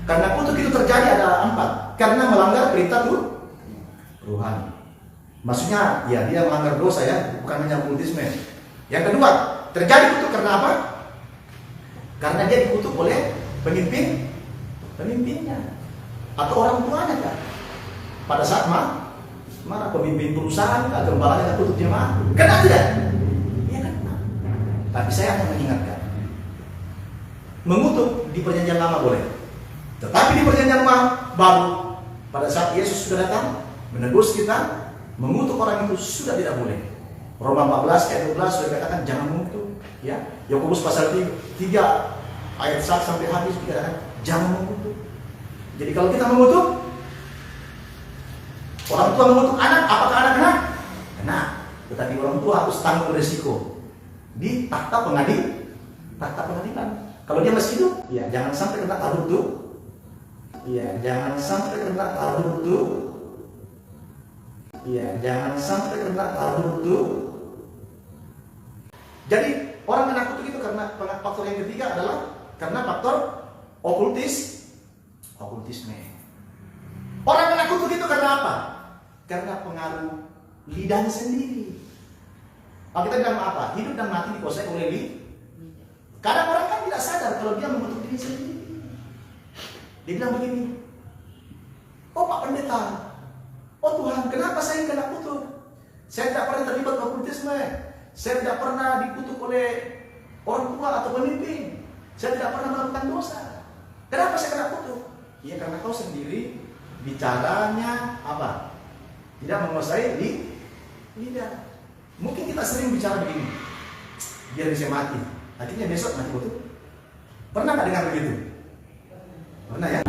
Karena kutuk itu terjadi ada 4. Karena melanggar perintah Tuhan. Maksudnya, ya dia melanggar dosa ya, bukan hanya kultisme. Yang kedua, terjadi kutuk karena apa? Karena dia dikutuk oleh pemimpinnya atau orang tuanya kan. Pada saat marah pemimpin perusahaan atau gembalanya kutuk jemaat, kena tidak? Iya kan? Tapi saya akan mengingatkan, mengutuk di perjanjian lama boleh, tetapi di perjanjian baru, pada saat Yesus sudah datang menebus kita, mengutuk orang itu sudah tidak boleh. Roma 14 ayat 12 sudah dikatakan jangan mengutuk. Ya, Yakobus pasal 3 ayat 1 sampai habis dikatakan jangan mengutuk. Jadi kalau kita mengutuk, orang tua mengutuk anak, apakah anak kena? Kena. Tetapi orang tua harus tanggung resiko di takhta pengadilan. Kalau dia masih hidup, ya jangan sampai kena tarutu. Ya, jangan sampai kena tarutu. Ya, jangan sampai kena tarutu. Jadi orang kena kutuk itu karena faktor yang ketiga adalah karena faktor okultisme. Orang kena kutuk itu karena apa? Karena pengaruh lidahnya sendiri. Kita bilang apa? Hidup dan mati dikuasai oleh lidah. Kadang orang kan tidak sadar kalau dia mengutuk diri sendiri. Dia bilang begini, oh Pak Pendeta, oh Tuhan, kenapa saya kena kutuk? Saya tidak pernah terlibat okultisme. Saya tidak pernah dikutuk oleh orang tua atau pemimpin. Saya tidak pernah melakukan dosa. Kenapa saya kena kutuk? Ya karena kau sendiri bicaranya apa? Tidak menguasai lidah. Mungkin kita sering bicara begini, biar bisa mati. Akhirnya besok mati kutuk. Pernah nggak dengar begitu? Pernah ya?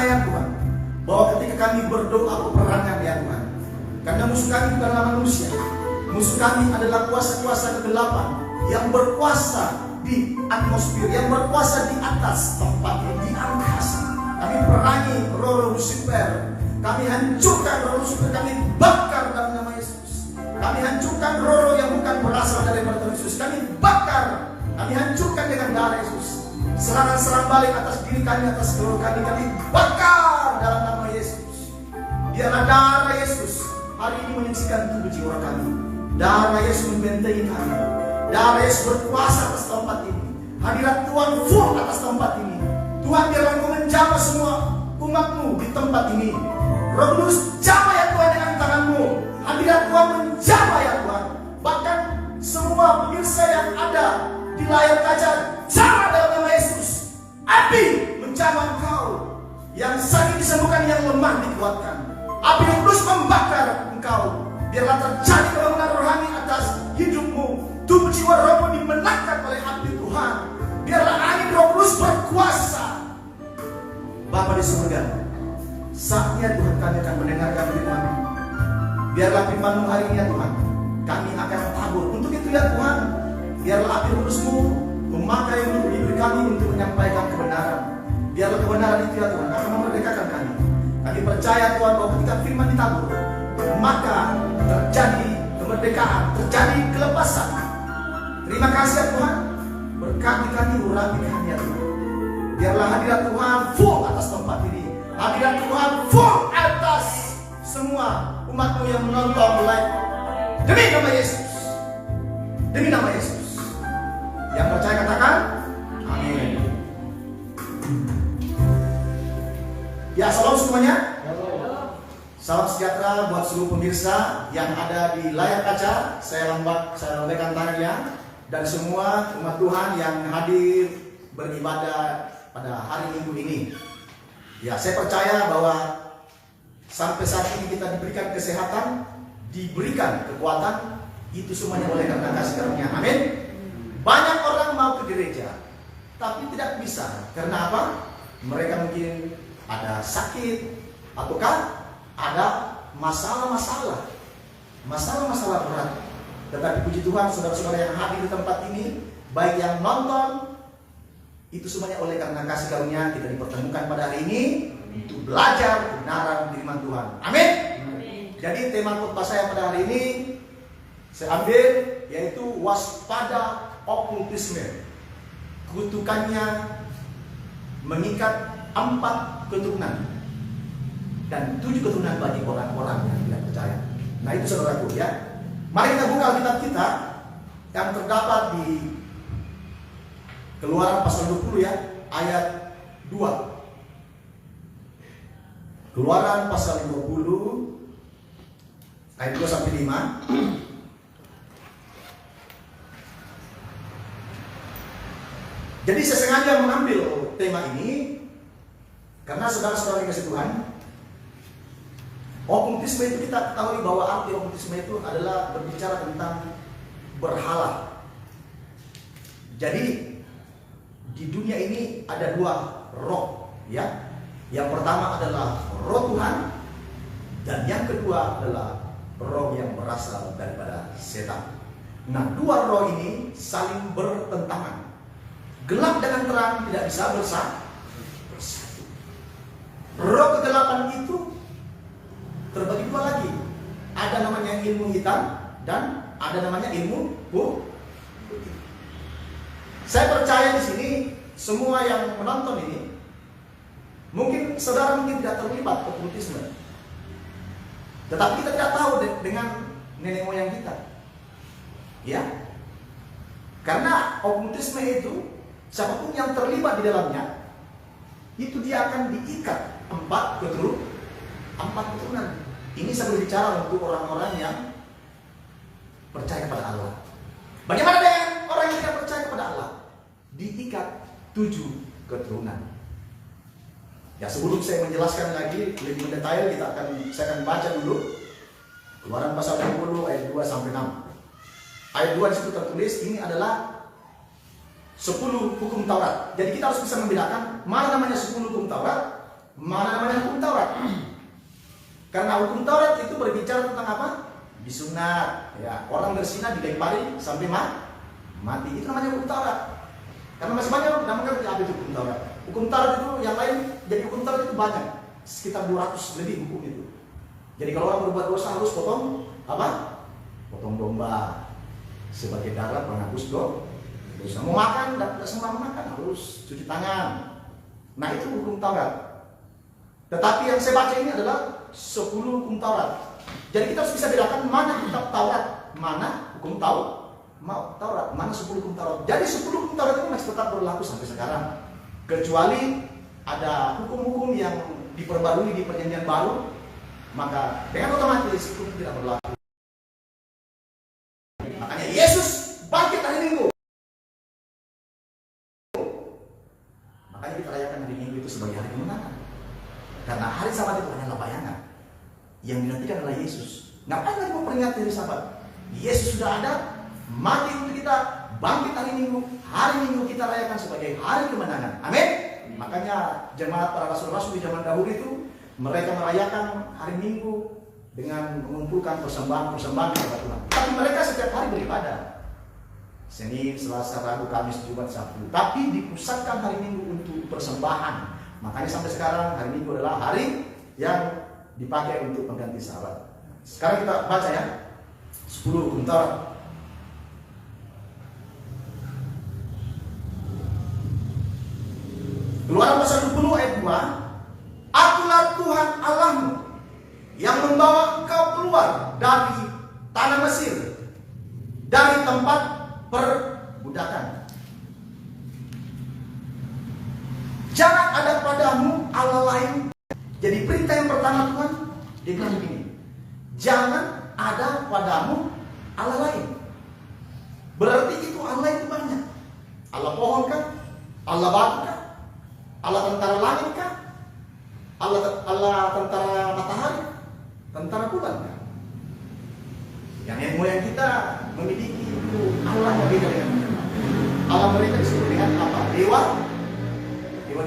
percaya Tuhan, bahwa ketika kami berdoa peperangan ya Tuhan, karena musuh kami bukanlah manusia, musuh kami adalah kuasa-kuasa kegelapan yang berkuasa di atmosfer, yang berkuasa di atas tempat ini, di angkasa. Kami perangi roh Lucifer, kami hancurkan roh Lucifer, kami bakar dalam nama Yesus. Kami hancurkan roh yang bukan berasal dari Tuhan Yesus, kami bakar, kami hancurkan dengan darah Yesus. Serangan-serangan balik atas diri kami, atas keluarga kami bakar dalam nama Yesus. Biarlah darah Yesus hari ini menyaksikan tubuh jiwa kami. Darah Yesus membentengi kami. Darah Yesus berkuasa atas tempat ini. Hadirat Tuhan full atas tempat ini. Tuhan, biarlah Engkau menjamah semua umat-Mu di tempat ini. Roh Kudus, jamah ya Tuhan dengan tangan-Mu. Hadirat Tuhan menjamah ya Tuhan. Bahkan semua pemirsa yang ada di layar kaca, jamah dalam nama Yesus. Api menjamah Engkau. Yang sakit disembuhkan, yang lemah dikuatkan. Api Roh Kudus membakar Engkau. Biarlah terjadi kebangunan rohani atas hidupmu. Tubuh jiwa rohmu dimenangkan oleh api Tuhan. Biarlah angin Roh Kudus berkuasa. Bapa di surga, saatnya Tuhan kami akan mendengarkan firman-Mu. Biarlah firman-Mu hari ini ya Tuhan, kami akan tabur. Untuk itu ya Tuhan, biarlah api Roh Kudus-Mu memakai untuk diri kami untuk menyampaikan kebenaran. Biarlah kebenaran itu ya Tuhan akan memerdekakan kami. Kami percaya Tuhan bahwa ketika firman ditabur, maka terjadi kemerdekaan, terjadi kelepasan. Terima kasih ya Tuhan, berkati kami, urapi kami ya Tuhan. Biarlah hadirat Tuhan full atas tempat ini. Hadirat Tuhan full atas semua umat-Mu yang menonton live. Demi nama Yesus, demi nama Yesus. Yang percaya katakan amin. Ya, salam semuanya. Salam sejahtera buat seluruh pemirsa yang ada di layar kaca. Saya lambaikan tangannya. Dan semua umat Tuhan yang hadir beribadah pada hari Minggu ini. Ya, saya percaya bahwa sampai saat ini kita diberikan kesehatan, diberikan kekuatan, itu semuanya oleh karena kasih karunia. Amin. Banyak orang mau ke gereja, tapi tidak bisa. Karena apa? Mereka mungkin ada sakit, ataukah ada masalah-masalah berat. Tetapi puji Tuhan, saudara-saudara yang hadir di tempat ini, baik yang nonton, itu semuanya oleh karena kasih karunia kita dipertemukan pada hari ini untuk belajar kebenaran firman Tuhan. Amin. Jadi tema khotbah saya pada hari ini saya ambil yaitu waspada okultisme. Kutukannya mengikat 4 keturunan dan 7 keturunan bagi orang-orang yang tidak percaya. Nah itu saudaraku ya. Mari kita buka Alkitab kita yang terdapat di Keluaran pasal 20 ya, ayat 2. Keluaran pasal 20 ayat 2 sampai 5. Jadi saya sengaja mengambil tema ini karena saudara-saudara dikasih Tuhan, okultisme itu kita ketahui bahwa arti okultisme itu adalah berbicara tentang berhala. Jadi di dunia ini ada 2 roh ya. Yang pertama adalah roh Tuhan dan yang kedua adalah roh yang berasal daripada setan. Nah, 2 roh ini saling bertentangan. Gelap dengan terang tidak bisa bersatu. Roh kegelapan itu terbagi 2 lagi. Ada namanya ilmu hitam dan ada namanya ilmu putih. Saya percaya di sini semua yang menonton ini mungkin saudara tidak terlibat okultisme. Tetapi kita tidak tahu dengan nenek moyang kita. Ya. Karena okultisme itu siapapun yang terlibat di dalamnya itu dia akan diikat 4 keturunan. Ini saya berbicara untuk orang-orang yang percaya pada Allah. Bagaimana dengan orang yang tidak percaya kepada Allah? Diikat 7 keturunan. Ya, sebelum saya menjelaskan lagi lebih mendetail, saya akan baca dulu Keluaran pasal 20 ayat 2 sampai 6. Ayat 2 di situ tertulis ini adalah 10 hukum Taurat. Jadi kita harus bisa membedakan mana namanya 10 hukum Taurat, mana Karena hukum Taurat itu berbicara tentang apa? Disunat. Ya, orang berzina dilempari sampai mati. Itu namanya hukum Taurat. Karena masih banyak orang tidak mengerti apa itu hukum Taurat. Hukum Taurat itu yang lain, jadi hukum Taurat itu banyak. Sekitar 200 lebih hukum itu. Jadi kalau orang berbuat dosa harus potong apa? Potong domba sebagai darah penghapus dosa. Mau makan, tidak semua makan, harus cuci tangan. Nah itu hukum Taurat. Tetapi yang saya baca ini adalah 10 hukum Taurat. Jadi kita harus bisa bedakan mana kitab Taurat, mana hukum Taurat, mana 10 hukum Taurat. Jadi 10 hukum Taurat itu masih tetap berlaku sampai sekarang. Kecuali ada hukum-hukum yang diperbarui di Perjanjian Baru, maka dengan otomatis hukum tidak berlaku. Makanya Yesus bangkit hari Minggu. Makanya kita rayakan hari Minggu itu sebagai hari kemenangan. Karena hari Sabat itu hanyalah bayangan. Yang dinantikan adalah Yesus. Ngapain lagi mau peringati hari Sabat? Yesus sudah ada, mati untuk kita, bangkit hari Minggu. Hari Minggu kita rayakan sebagai hari kemenangan. Amin. Makanya jemaat para rasul-rasul di zaman dahulu itu mereka merayakan hari Minggu dengan mengumpulkan persembahan-persembahan kepada Tuhan. Tapi mereka setiap hari beribadah. Senin, Selasa, Rabu, Kamis, Jumat, Sabtu. Tapi dipusatkan hari Minggu untuk persembahan. Makanya sampai sekarang hari Minggu adalah hari yang dipakai untuk mengganti Sabat. Sekarang kita baca ya 10 hukum Taurat. Keluaran pasal 20 ayat 2. Akulah Tuhan Allahmu yang membawa engkau keluar dari tanah Mesir, dari tempat perbudakan. Jangan ada padamu Allah lain. Jadi perintah yang pertama Tuhan, dia bilang begini, jangan ada padamu Allah lain. Berarti itu Allah itu banyak. Allah pohon kah? Allah batu kah? Allah tentara langit kah? Allah tentara matahari? Tentara bulan kah? Yang moyang kita memiliki itu Allah yang beda dengan kita. Allah mereka disebut dengan apa? Dewa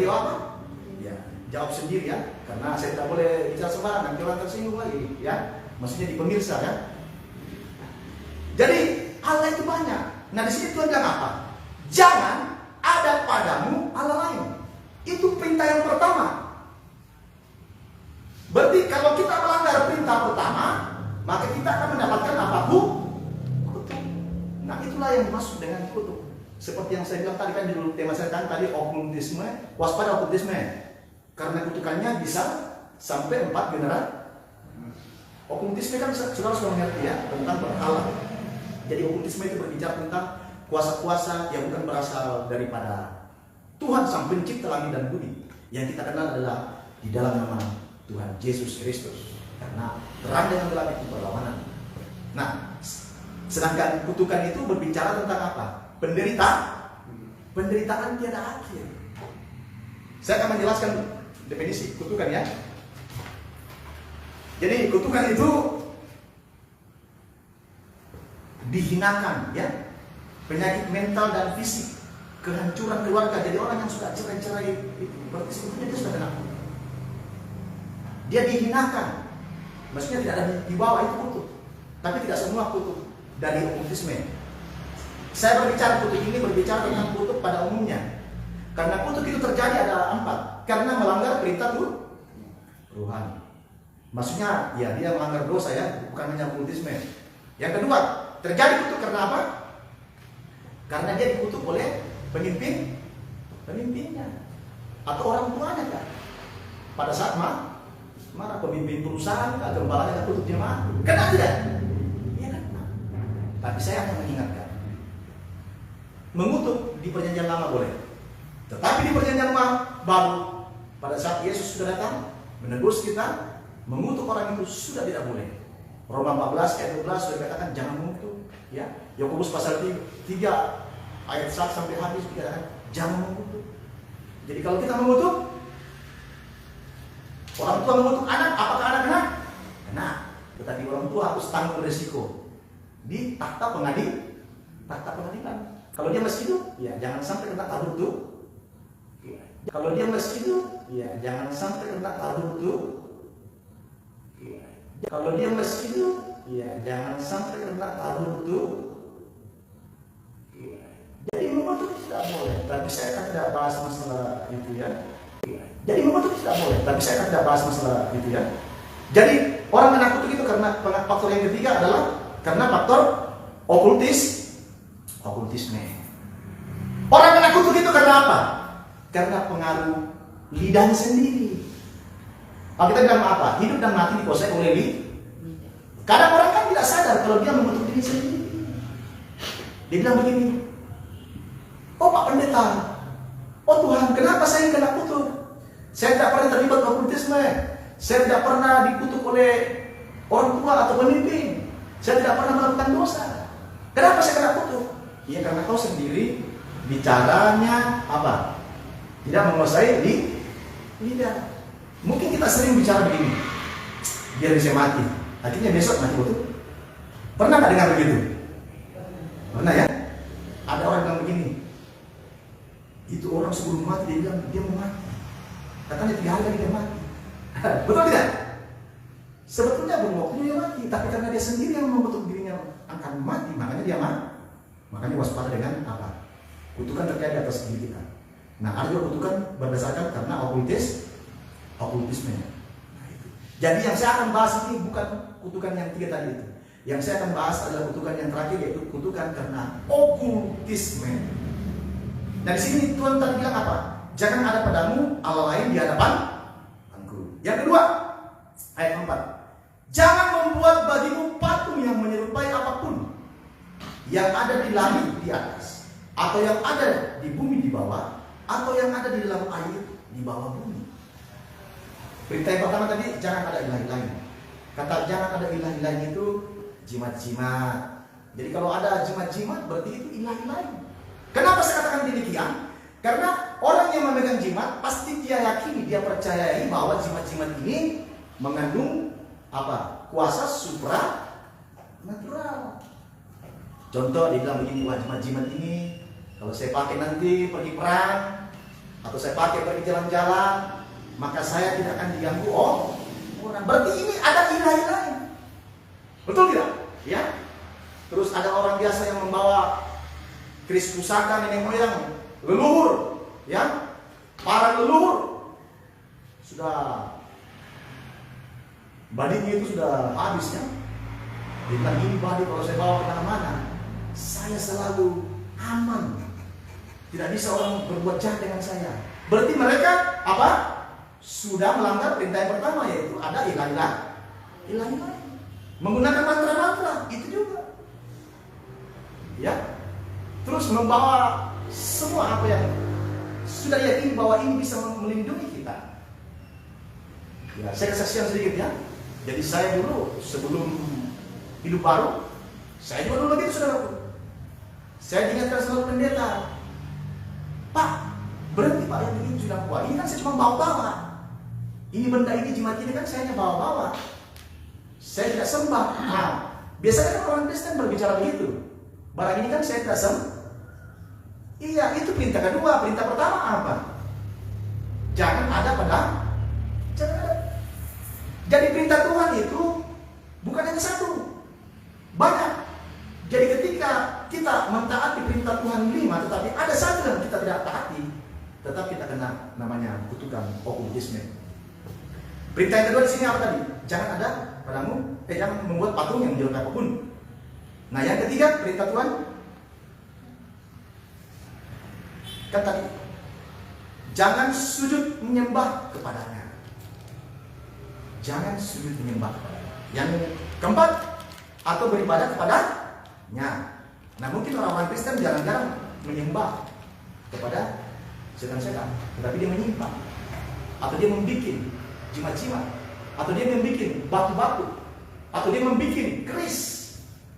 apa? Ya, jawab sendiri ya, karena saya tidak boleh bicara sembarangan, nanti orang tersinggung lagi ya. Maksudnya di pemirsa ya. Jadi Allah itu banyak. Nah di sini Tuhan bilang apa? Jangan ada padamu Allah lain. Itu perintah yang pertama. Berarti kalau kita melanggar perintah pertama, maka kita akan mendapatkan apa? Kutuk. Nah itulah yang dimaksud dengan kutuk. Seperti yang saya bilang tadi kan di tema saya kan tadi, okultisme, waspada okultisme. Karena kutukannya bisa sampai 4 generasi. Okultisme kan saudara sudah mengerti ya tentang berhala. Jadi okultisme itu berbicara tentang kuasa-kuasa yang bukan berasal daripada Tuhan Sang Pencipta langit dan bumi. Yang kita kenal adalah di dalam nama Tuhan Yesus Kristus. Karena terang dengan gelap itu berlawanan. Nah, sedangkan kutukan itu berbicara tentang apa? Penderitaan tiada akhir. Saya akan menjelaskan definisi kutukan ya. Jadi kutukan itu dihinakan ya, penyakit mental dan fisik, kehancuran keluarga. Jadi orang yang sudah cerai-cerai itu berarti sebetulnya dia sudah kena. Dia dihinakan, maksudnya tidak ada di bawah itu kutuk. Tapi tidak semua kutuk dari okultisme. Saya berbicara kutuk ini berbicara tentang kutuk pada umumnya. Karena kutuk itu terjadi ada 4. Karena melanggar perintah Tuhan. Maksudnya ya dia melanggar dosa ya, bukan hanya okultisme. Yang kedua, terjadi kutuk karena apa? Karena dia dikutuk oleh pemimpinnya atau orang tuanya kan. Pada saat marah pemimpin perusahaan atau gembalanya kutuk jemaat. Kena tidak? Iya kan? Tapi saya akan mengingatkan. Mengutuk di perjanjian lama boleh. Tetapi di perjanjian baru, pada saat Yesus sudah datang menebus kita, mengutuk orang itu sudah tidak boleh. Roma 14 ayat 12 sudah dikatakan jangan mengutuk. Ya, Yakobus pasal 3 ayat 1 sampai habis dikatakan jangan mengutuk. Jadi kalau kita mengutuk, orang tua mengutuk anak, apakah anak kena? Kena. Tetapi orang tua harus tanggung resiko di takhta pengadilan. Kalau dia masih hidup, ya jangan sampai kena tabur tuh. Kalau dia masih hidup, ya jangan sampai kena tabur tuh. Kalau dia masih itu, ya jangan sampai kena taruh itu. Jadi mengutuk tidak boleh, tapi saya akan tidak bahas masalah itu ya. Jadi mengutuk tidak boleh, tapi saya akan tidak bahas masalah itu ya. Jadi orang kena kutuk itu karena faktor yang ketiga adalah karena faktor okultisme. Orang kena kutuk itu karena apa? Karena pengaruh lidahnya sendiri. Kita bilang apa? Hidup dan mati dikuasai oleh lidah. Kadang orang kan tidak sadar kalau dia mengutuk diri sendiri. Dia bilang begini, oh Pak Pendeta, oh Tuhan, kenapa saya kena kutuk? Saya tidak pernah terlibat okultisme. Saya tidak pernah dikutuk oleh orang tua atau pemimpin. Saya tidak pernah melakukan dosa. Kenapa saya kena kutuk? Ya karena kau sendiri bicaranya apa? Tidak menguasai lidah. Mungkin kita sering bicara begini, biar bisa mati. Akhirnya besok mati betul. Pernah nggak dengar begitu? Pernah ya? Ada orang bilang begini, itu orang sebelum mati dia bilang dia mau mati. Katanya 3 hari lagi dia mati. Betul tidak? Sebetulnya belum waktunya dia mati, tapi karena dia sendiri yang membentuk dirinya akan mati, makanya dia mati. Makanya waspada dengan apa? Kutukan terjadi atas diri kita. Nah, ada juga kutukan berdasarkan karena okultisme. Nah, itu. Jadi yang saya akan bahas ini bukan kutukan yang 3 tadi itu. Yang saya akan bahas adalah kutukan yang terakhir, yaitu kutukan karena okultisme. Nah, di sini Tuhan tadi bilang apa? Jangan ada padamu Allah lain di hadapanku. Yang kedua, ayat 4. Jangan membuat bagimu patung yang menyerupai apapun yang ada di langit di atas, atau yang ada di bumi di bawah, atau yang ada di dalam air di bawah bumi. Perintah yang pertama tadi, jangan ada ilah lain. Kata jangan ada ilah lain itu jimat-jimat. Jadi kalau ada jimat-jimat berarti itu ilah lain. Kenapa saya katakan demikian? Karena orang yang memegang jimat pasti dia yakini, dia percayai bahwa jimat-jimat ini mengandung apa? Kuasa supranatural. Contoh dia bilang begini, wah jimat-jimat ini kalau saya pakai nanti pergi perang atau saya pakai pergi jalan-jalan, maka saya tidak akan diganggu orang. Berarti ini ada ilah lain. Betul tidak? Ya. Terus ada orang biasa yang membawa keris pusaka nenek moyang, leluhur, ya, para leluhur sudah badinya itu sudah habis ya. Dia bilang ini badi kalau saya bawa kemana-mana, saya selalu aman. Tidak bisa orang berbuat jahat dengan saya. Berarti mereka apa? Sudah melanggar perintah yang pertama, yaitu ada ilah menggunakan mantra-mantra itu juga. Ya. Terus membawa semua apa yang sudah yakin bahwa ini bisa melindungi kita. Ya, saya kesaksian sedikit ya. Jadi saya dulu sebelum hidup baru, saya juga dulu begitu saudaraku. Saya diingatkan selalu pendeta, Pak, berhenti Pak, yang begini sudah kuat. Ini kan saya cuma bawa-bawa. Ini benda ini jimat ini kan saya hanya bawa-bawa. Saya tidak sembah. Nah, biasanya kan orang Kristen berbicara begitu. Barang ini kan saya tidak sembah. Iya, itu perintah kedua. Perintah pertama apa? Jangan ada jangan ada. Jadi perintah Tuhan itu bukan hanya satu, banyak. Jadi ketika kita mentaati perintah Tuhan 5, tetapi ada satu yang kita tidak taati, tetap kita kena namanya kutukan okultisme. Perintah yang kedua di sini apa tadi? Jangan ada padamu, jangan membuat patung yang menyerupai apapun. Nah, yang ketiga perintah Tuhan kan tadi, jangan sujud menyembah kepadanya. Jangan sujud menyembah kepadanya. Yang keempat, atau beribadah kepadanya. Nah, mungkin orang-orang Kristen jarang-jarang menyembah kepada setan-setan, tetapi dia menyembah, atau dia membuat jimat-jimat, atau dia membuat batu-batu, atau dia membuat keris.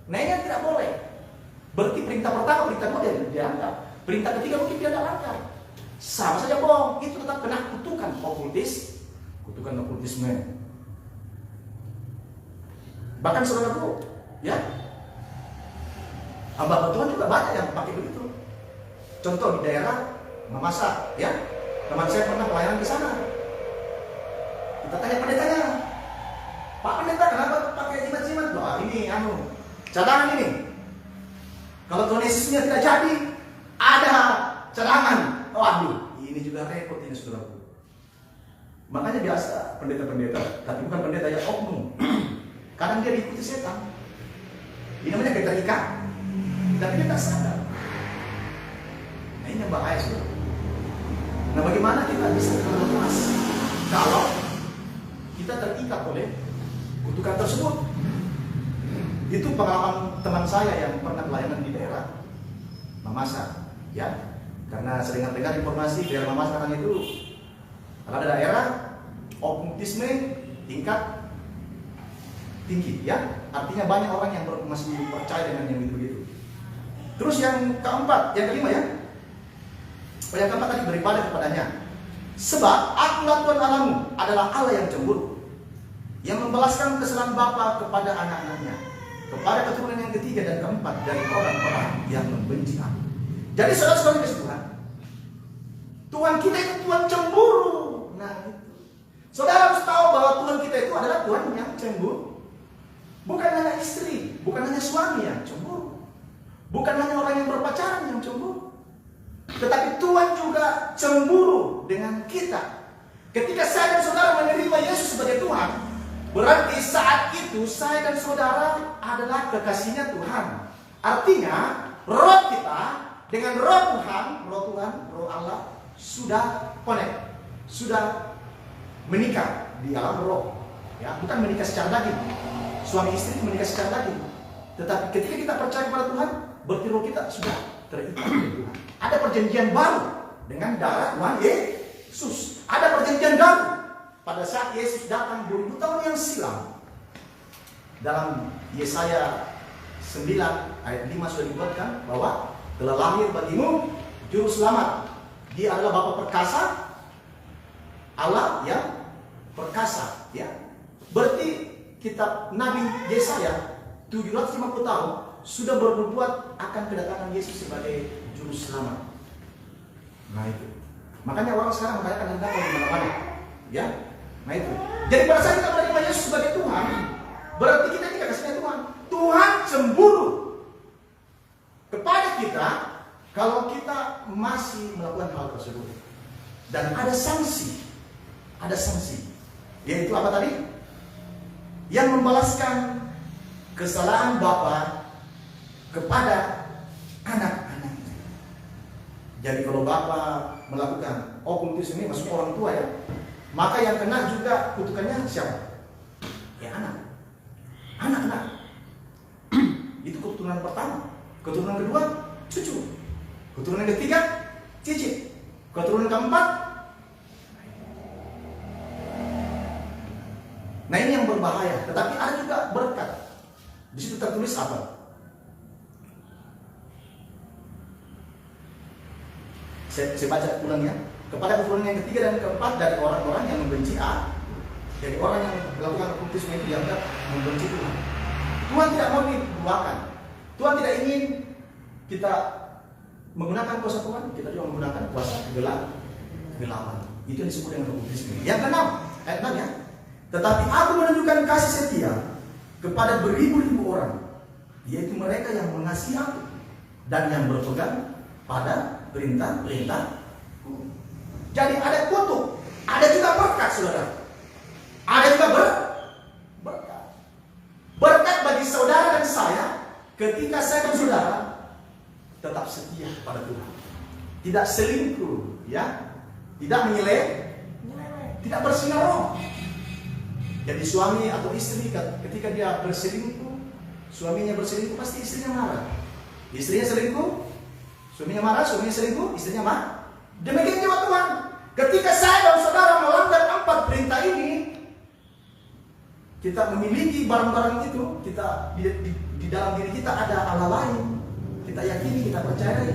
Nah, ini tidak boleh. Berarti perintah pertama, perintah kedua dia dianggap. Perintah ketiga mungkin dia tidak langgar. Sama saja bohong. Itu tetap kena kutukan okultisme. Bahkan saudaraku, ya, hamba Tuhan juga banyak yang pakai begitu. Contoh di daerah memasak, ya, teman saya pernah pelayanan di sana. Kita tanya pendetanya, Pak, cadangan ini. Kalau Tuhan Yesusnya tidak jadi, ada cadangan. Waduh, ini juga repot ini saudaraku. Makanya biasa pendeta-pendeta, tapi bukan pendeta yang oknum. Kadang dia diikuti setan. Ini namanya keterikatan. Tapi dia tak sadar. Nah ini yang bahaya saudara. Nah bagaimana kita bisa terlepas kalau kita terikat oleh kutukan tersebut? Itu pengalaman teman saya yang pernah pelayanan di daerah Mamasa, ya. Karena sering dengar informasi daerah Mamasa sekarang itu ada daerah okkultisme tingkat tinggi, ya. Artinya banyak orang yang masih percaya dengan yang begitu. Terus yang keempat, yang kelima ya. Yang keempat tadi beribadah kepadanya. Sebab akulah Tuhan Allahmu adalah Allah yang cemburu, yang membalaskan kesalahan bapa kepada anak-anaknya, kepada keturunan yang ketiga dan keempat dari orang-orang yang membenci aku. Jadi saudara-saudara kasih Tuhan, Tuhan kita itu Tuhan cemburu. Nah itu, saudara harus tahu bahwa Tuhan kita itu adalah Tuhan yang cemburu. Bukan hanya istri, bukan hanya suami yang cemburu, bukan hanya orang yang berpacaran yang cemburu, tetapi Tuhan juga cemburu dengan kita. Ketika saya dan saudara menerima Yesus sebagai Tuhan, berarti saat itu saya dan saudara adalah kekasihnya Tuhan. Artinya roh kita dengan roh Tuhan, roh Allah sudah connect, sudah menikah di alam roh. Ya, bukan menikah secara daging. Suami istri menikah secara daging. Tetapi ketika kita percaya kepada Tuhan, berarti roh kita sudah terikat dengan Tuhan. Ada perjanjian baru dengan darah Tuhan Yesus. Ada perjanjian baru pada saat Yesus datang 2000 tahun yang silam. Dalam Yesaya 9 ayat 5 sudah dibuatkan bahwa telah lahir bagimu juru selamat. Dia adalah Bapa perkasa, Allah yang perkasa, ya. Berarti kitab Nabi Yesaya 750 tahun sudah bernubuat akan kedatangan Yesus sebagai juru selamat. Nah itu. Makanya orang sekarang merayakan Natal di mana-mana, ya. Nah itu. Jadi pada saat kita menerima Yesus sebagai Tuhan, berarti kita ini kasihnya Tuhan. Tuhan cemburu kepada kita kalau kita masih melakukan hal tersebut. Dan ada sanksi. Ada sanksi. Yaitu apa tadi? Yang membalaskan kesalahan bapa kepada anak-anaknya. Jadi kalau bapa melakukan okkultisme ini, maksudnya orang tua ya, maka yang kena juga kutukannya siapa? Ya anak. Anak-anak. Itu keturunan pertama. Keturunan kedua, cucu. Keturunan ketiga, cicit. Keturunan keempat. Nah ini yang berbahaya. Tetapi ada juga berkat. Di situ tertulis apa? Saya baca ulang ya. Kepada keturunan yang ketiga dan keempat dari orang-orang yang membenci Allah. Jadi orang yang melakukan okkultisme itu dianggap membenci Tuhan. Tuhan tidak mau dibuahkan. Tuhan tidak ingin kita menggunakan kuasa Tuhan. Kita juga menggunakan kuasa kegelapan. Itu yang disebut dengan okkultisme. Yang keenam, ayat 6 ya. Tetapi aku menunjukkan kasih setia kepada beribu-ribu orang, yaitu mereka yang mengasihi aku dan yang berpegang pada perintah-perintah. Jadi ada kutuk, ada juga berkat, saudara. Ada juga berkat. Berkat bagi saudara dan saya ketika saya dan saudara tetap setia pada Tuhan, tidak selingkuh, ya, tidak menyeleweng, tidak bersinar roh. Jadi suami atau istri ketika dia berselingkuh, suaminya berselingkuh, pasti istrinya marah. Istrinya selingkuh, suaminya marah, suaminya selingkuh, istrinya marah. Demikian juga Tuhan. Ketika saya dan saudara melanggar 4 perintah ini, kita memiliki barang-barang itu, kita di dalam diri kita ada Allah lain. Kita yakini, kita percayai,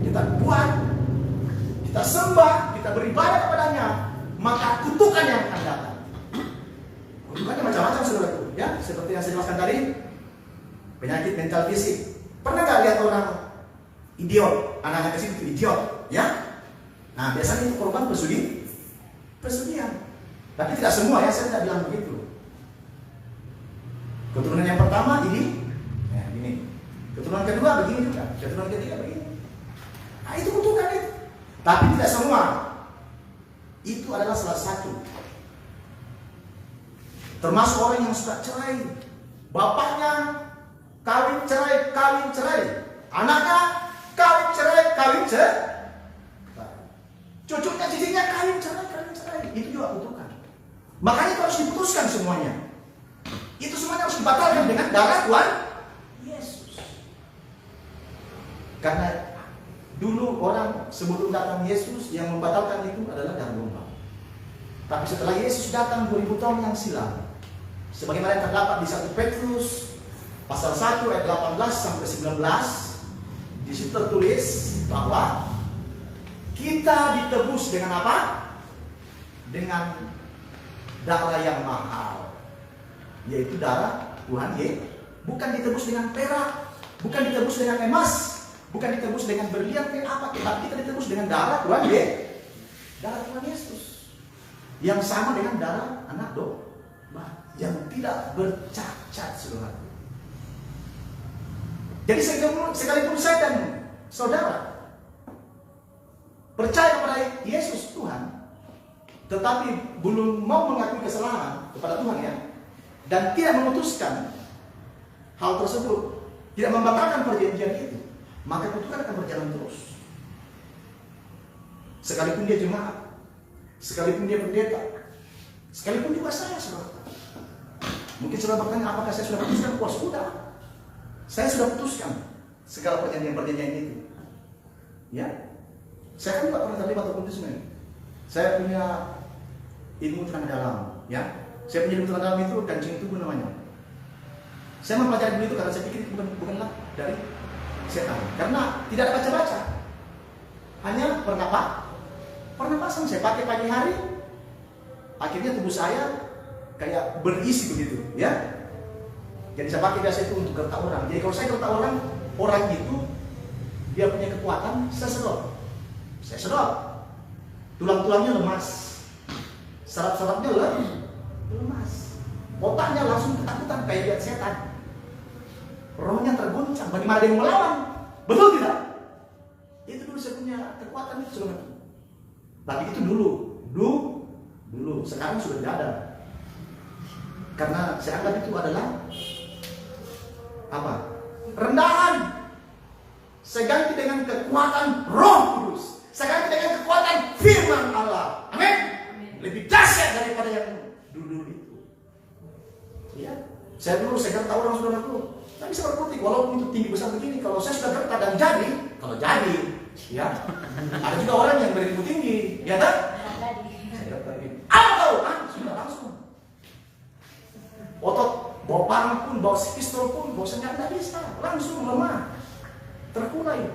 kita buat, kita sembah, kita beribadah kepadanya, maka kutukan yang akan datang. Kutukannya macam-macam, saudaraku, ya. Seperti yang saya jelaskan tadi, penyakit mental fisik. Pernah nggak lihat orang idiot, anak-anak kecil itu idiot, ya? Nah, biasanya itu korban pesugihan. Tapi tidak semua ya, saya tidak bilang begitu. Keturunan yang pertama ini, ya, ini. Keturunan kedua begini juga, keturunan ketiga begini. Nah itu kutukan itu. Tapi tidak semua. Itu adalah salah satu. Termasuk orang yang suka cerai. Bapaknya kawin cerai. Anaknya kawin cerai. Cucunya, cicitnya kawin cerai. Itu juga kutukan. Makanya itu harus diputuskan semuanya. Itu semuanya harus dibatalkan dengan darah Tuhan Yesus. Karena dulu orang sebelum datang Yesus yang membatalkan itu adalah darah domba. Tapi setelah Yesus datang 2000 tahun yang silam, sebagaimana yang terdapat di 1 Petrus pasal 1 ayat 18 sampai 19, di situ tertulis bahwa kita ditebus dengan apa? Dengan darah yang mahal, yaitu darah Tuhan Yesus. Bukan ditebus dengan perak, bukan ditebus dengan emas, bukan ditebus dengan berlian apa, tetapi kita ditebus dengan darah Tuhan Yesus. Darah Tuhan Yesus yang sama dengan darah anak domba yang tidak bercacat, saudara. Jadi sekalipun saya dan saudara percaya kepada Yesus Tuhan, tetapi belum mau mengakui kesalahan kepada Tuhan ya, dan tidak memutuskan hal tersebut, tidak membatalkan perjanjian itu, maka kutukan akan berjalan terus. Sekalipun dia jemaat, sekalipun dia pendeta, sekalipun juga saya, saudara. Mungkin saudara bertanya, apakah saya sudah putuskan? Wah sudah, saya sudah putuskan segala perjanjian-perjanjian itu. Ya, saya kan tidak pernah terlibat ataupun itu. Saya punya ilmu tenaga dalam, ya. Saya punya ilmu tenaga dalam itu kancing tubuh namanya. Saya mempelajari itu karena saya pikir itu bukanlah dari setan, karena tidak ada baca-baca. Hanya pernapasan saya pakai pagi hari, akhirnya tubuh saya kayak berisi begitu, ya. Jadi saya pakai biasa itu untuk gertak orang. Jadi kalau saya gertak orang itu dia punya kekuatan, saya sedot. Tulang-tulangnya lemas, saraf-sarafnya lemas, otaknya langsung ketakutan kayak lihat setan. Rohnya tergoncang, bagaimana dia mau melawan? Betul tidak? Itu dulu saya punya kekuatan itu, saudara. Tapi itu dulu. Sekarang sudah tidak ada. Karena saya anggap itu adalah apa? Rendahan. Saya ganti dengan kekuatan Roh Kudus. Saya ganti dengan kekuatan firman Allah. Amin. Lebih dahsyat daripada yang dulu itu. Ya. Saya gertak orang saudaraku. Tapi saya berkutik, walaupun itu tinggi besar begini, kalau saya sudah gertak dan kalau jadi, ya. Ada juga orang yang berilmu tinggi, ya kan? Saya gertak begini. Sudah langsung. Otot bawa parang pun, bawa pistol pun, bawa senjata tidak bisa, langsung lemah, terkulai.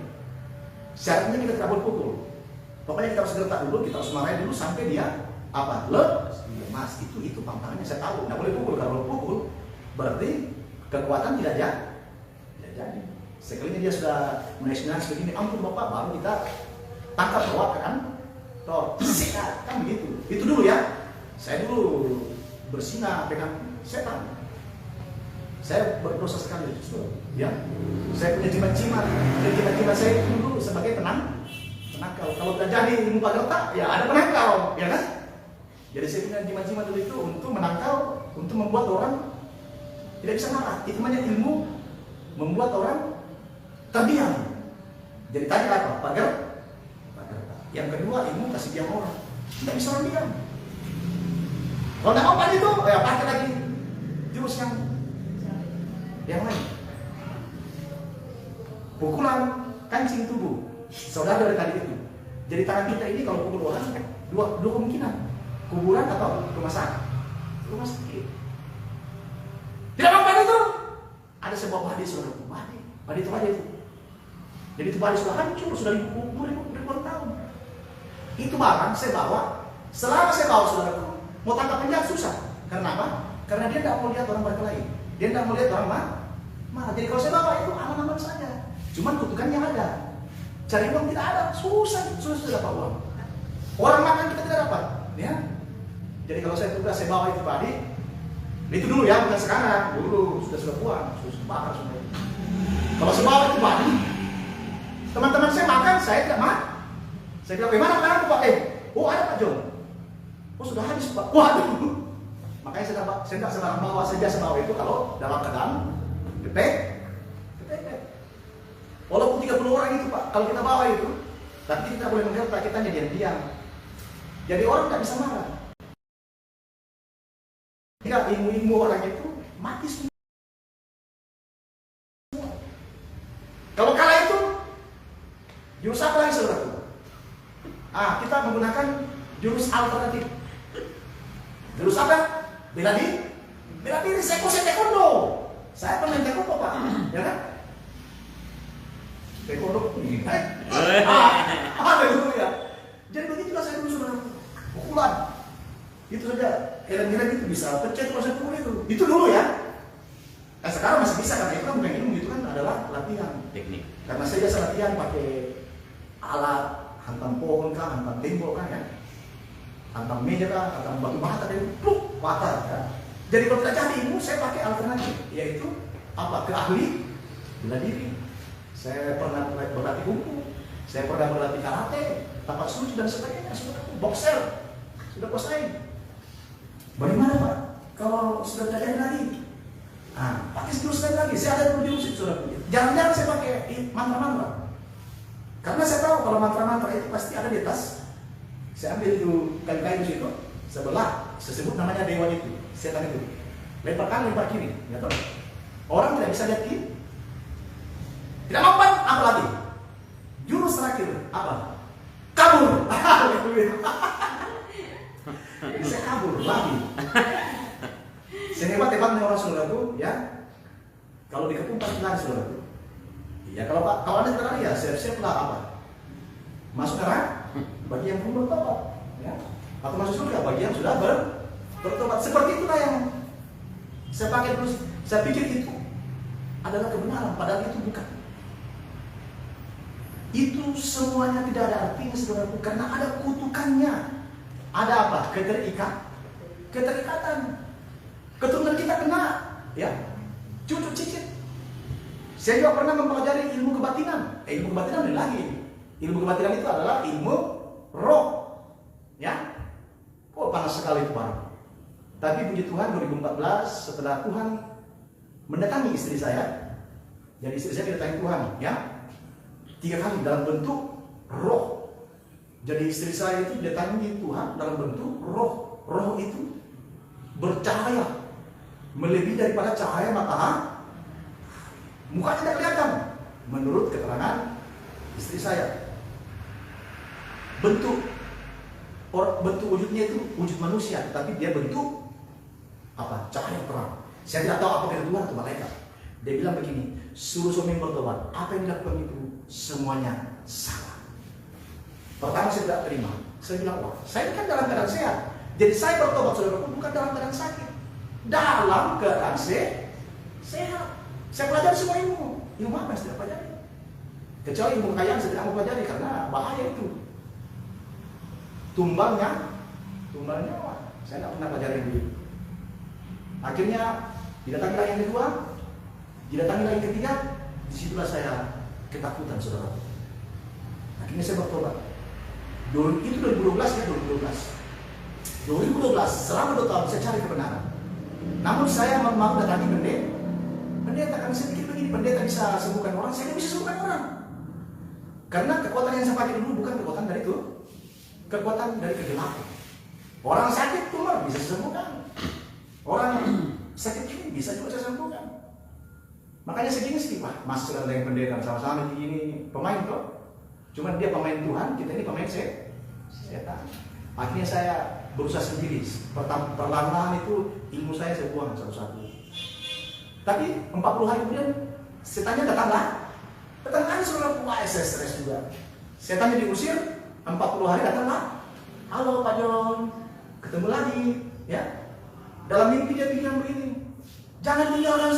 Syaratnya kita tidak boleh pukul. Pokoknya kita harus gertak dulu, kita harus marahin dulu sampai dia apa? Lemas. Itu pantangannya saya tahu. Tidak boleh pukul. Kalau pukul berarti kekuatan tidak jadi. Sekalinya dia sudah menangis begini, ampun Bapak, baru kita tangkap bawa kan? Sikat kan begitu. Itu dulu ya. Saya dulu bersinah dengan setan. Saya berdosa sekali, justru. Ya. Saya punya jimat-jimat. Dan jimat-jimat saya itu dulu sebagai penangkal. Kalau tidak jadi ilmu gertak, ya ada penangkal, ya kan? Jadi saya punya jimat-jimat dulu itu untuk menangkal, untuk membuat orang tidak bisa marah. Itu namanya ilmu membuat orang terdiam. Jadi tadi apa? Pagar. Yang kedua ilmu kasih diam orang. Tidak bisa orang diam. Kalau tidak mau itu, ya pakai lagi jurus yang lain. Pukulan kancing tubuh. Saudara dari tadi itu. Jadi tangan kita ini kalau pukul orang dua kemungkinan. Kuburan atau rumah sakit. Tidak mampu itu. Ada sebuah padi saudara. Padi itu aja itu. Jadi itu padi sudah hancur, sudah ribuan tahun. Itu barang saya bawa. Selama saya bawa saudara, mau tangkap penjahat susah. Karena apa? Karena dia tidak mau lihat orang berkelahi. Dia tidak mau lihat orang marah. Jadi kalau saya bawa itu aman-aman saja. Cuman kutukannya ada. Cari uang tidak ada, susah dapat uang. Orang makan kita tidak dapat, ya. Jadi kalau saya tugas saya bawa itu padi, Itu dulu ya, bukan sekarang. Dulu sudah buang, sudah bakar semua. Kalau sebawah itu balik. Teman-teman saya makan, saya tidak makan. Saya bilang, bagaimana makanan Pak? Oh ada Pak John. Oh sudah habis Pak. Waduh. Makanya saya tidak sembarang bawa, saya biasa bawa itu kalau dalam keadaan kepepet. Walaupun 30 orang itu Pak, kalau kita bawa itu, tapi kita boleh mengerti, kita hanya diam-diam. Jadi orang tidak bisa marah. Tidak, ilmu-ilmu orang itu mati semua. Kalau kala itu, jurus apa lagi saudaraku? Kita menggunakan jurus alternatif. Jurus apa? Bela diri. Saya taekwondo. Saya pemain taekwondo Pak, ya kan? Taekwondo ini. Haleluya. Jadi begitulah saya dulu saudaraku. Pukulan. Itu saja. Kira-kira itu bisa pecah kalau saya pukul itu. Itu dulu ya. Sekarang masih bisa karena itu kan bukan ilmu, itu kan adalah latihan. Teknik. Karena saya biasa latihan pakai alat hantam pohon kah, hantam tembok kan ya. Hantam meja kah, hantam batu bata dan pluk patah kan. Jadi kalau tidak jadi ilmu saya pakai alternatif, yaitu apa? Keahli bela diri. Saya pernah berlatih kungfu, saya pernah berlatih karate, tapak suci dan sebagainya. Sudah boxer, sudah kuasai. Bagaimana Pak? Kalau sudah tidak jadi lagi? Pakai jurus lain lagi. Saya ada dulu jurus itu sudah punya. Jangan-jangan saya pakai mantra-mantra. Karena saya tahu kalau mantra-mantra itu pasti ada di tas. Saya ambil itu kayu-kayu situ, sebelah, saya sebut namanya dewa itu, setan itu. Lempar kanan, lempar kiri, ya toh? Orang tidak bisa lihat kiri. Tidak mampan, apa lagi? Jurus terakhir, apa? Kabur. Jadi saya kabur lagi. Sehebat-hebatnya orang saudaraku, ya. Kalau dikepung pasti lari saudaraku. Ya kalau Anda tidak lari ya siap-siaplah apa? Masuk neraka bagi yang belum bertobat, ya. Atau masuk surga bagi yang sudah bertobat. Seperti itulah yang saya pakai terus. Saya pikir itu adalah kebenaran, padahal itu bukan. Itu semuanya tidak ada artinya saudaraku, karena ada kutukannya. Ada apa? Keterikatan. Keturunan kita kena, ya, cucu cicit. Saya juga pernah mempelajari ilmu kebatinan. Ilmu kebatinan lagi. Ilmu kebatinan itu adalah ilmu roh, ya. Panas sekali itu Pak. Tapi puji Tuhan 2014 setelah Tuhan mendatangi istri saya, jadi istri saya didatangi Tuhan, ya, 3 kali dalam bentuk roh. Jadi istri saya itu didatangi Tuhan dalam bentuk roh. Roh itu bercahaya melebihi daripada cahaya matahari. Mukanya tidak kelihatan menurut keterangan istri saya. Bentuk wujudnya itu wujud manusia, tapi dia bentuk apa? Cahaya terang. Saya tidak tahu apakah itu Tuhan atau malaikat. Dia bilang begini, suruh suami bertobat. Apa yang dilakukan itu semuanya salah. Pertama saya tidak terima. Saya bilang, wah, saya kan dalam keadaan sehat. Jadi saya bertobat saudara bukan dalam keadaan sakit. Dalam keadaan sehat. Saya pelajari semua ilmu. Ilmu apa yang saya pelajari? Kecuali ilmu kekayaan saya tidak mau pelajari karena bahaya itu. Tumbalnya wah, saya tidak pernah pelajari itu. Akhirnya didatangi lagi yang kedua, didatangi lagi yang ketiga, disitulah saya ketakutan saudara. Akhirnya saya bertobat. Itu 2012 ya, 2012 selama 2 tahun saya cari kebenaran. Namun saya mau datangi pendeta kami saya pikir begini, pendeta bisa sembuhkan orang, saya tidak bisa sembuhkan orang. Karena kekuatan yang saya pakai dulu bukan kekuatan dari itu, kekuatan dari kegelapan. Orang sakit tumor bisa disembuhkan, orang sakit ini bisa juga saya sembuhkan. Makanya segini sih Pak, masuk saudara dengan pendeta sama-sama begini pemain kok. Cuman dia pemain Tuhan, kita ini pemain setan. Akhirnya saya berusaha sendiri. Perlahan-lahan itu ilmu saya buang satu-satu. Tapi 40 hari kemudian setannya datanglah. Datang saudara, wah saya stres juga. Setannya diusir, 40 hari datanglah. Halo Pak John, ketemu lagi, ya. Dalam mimpi dia bilang begini, jangan tinggalkan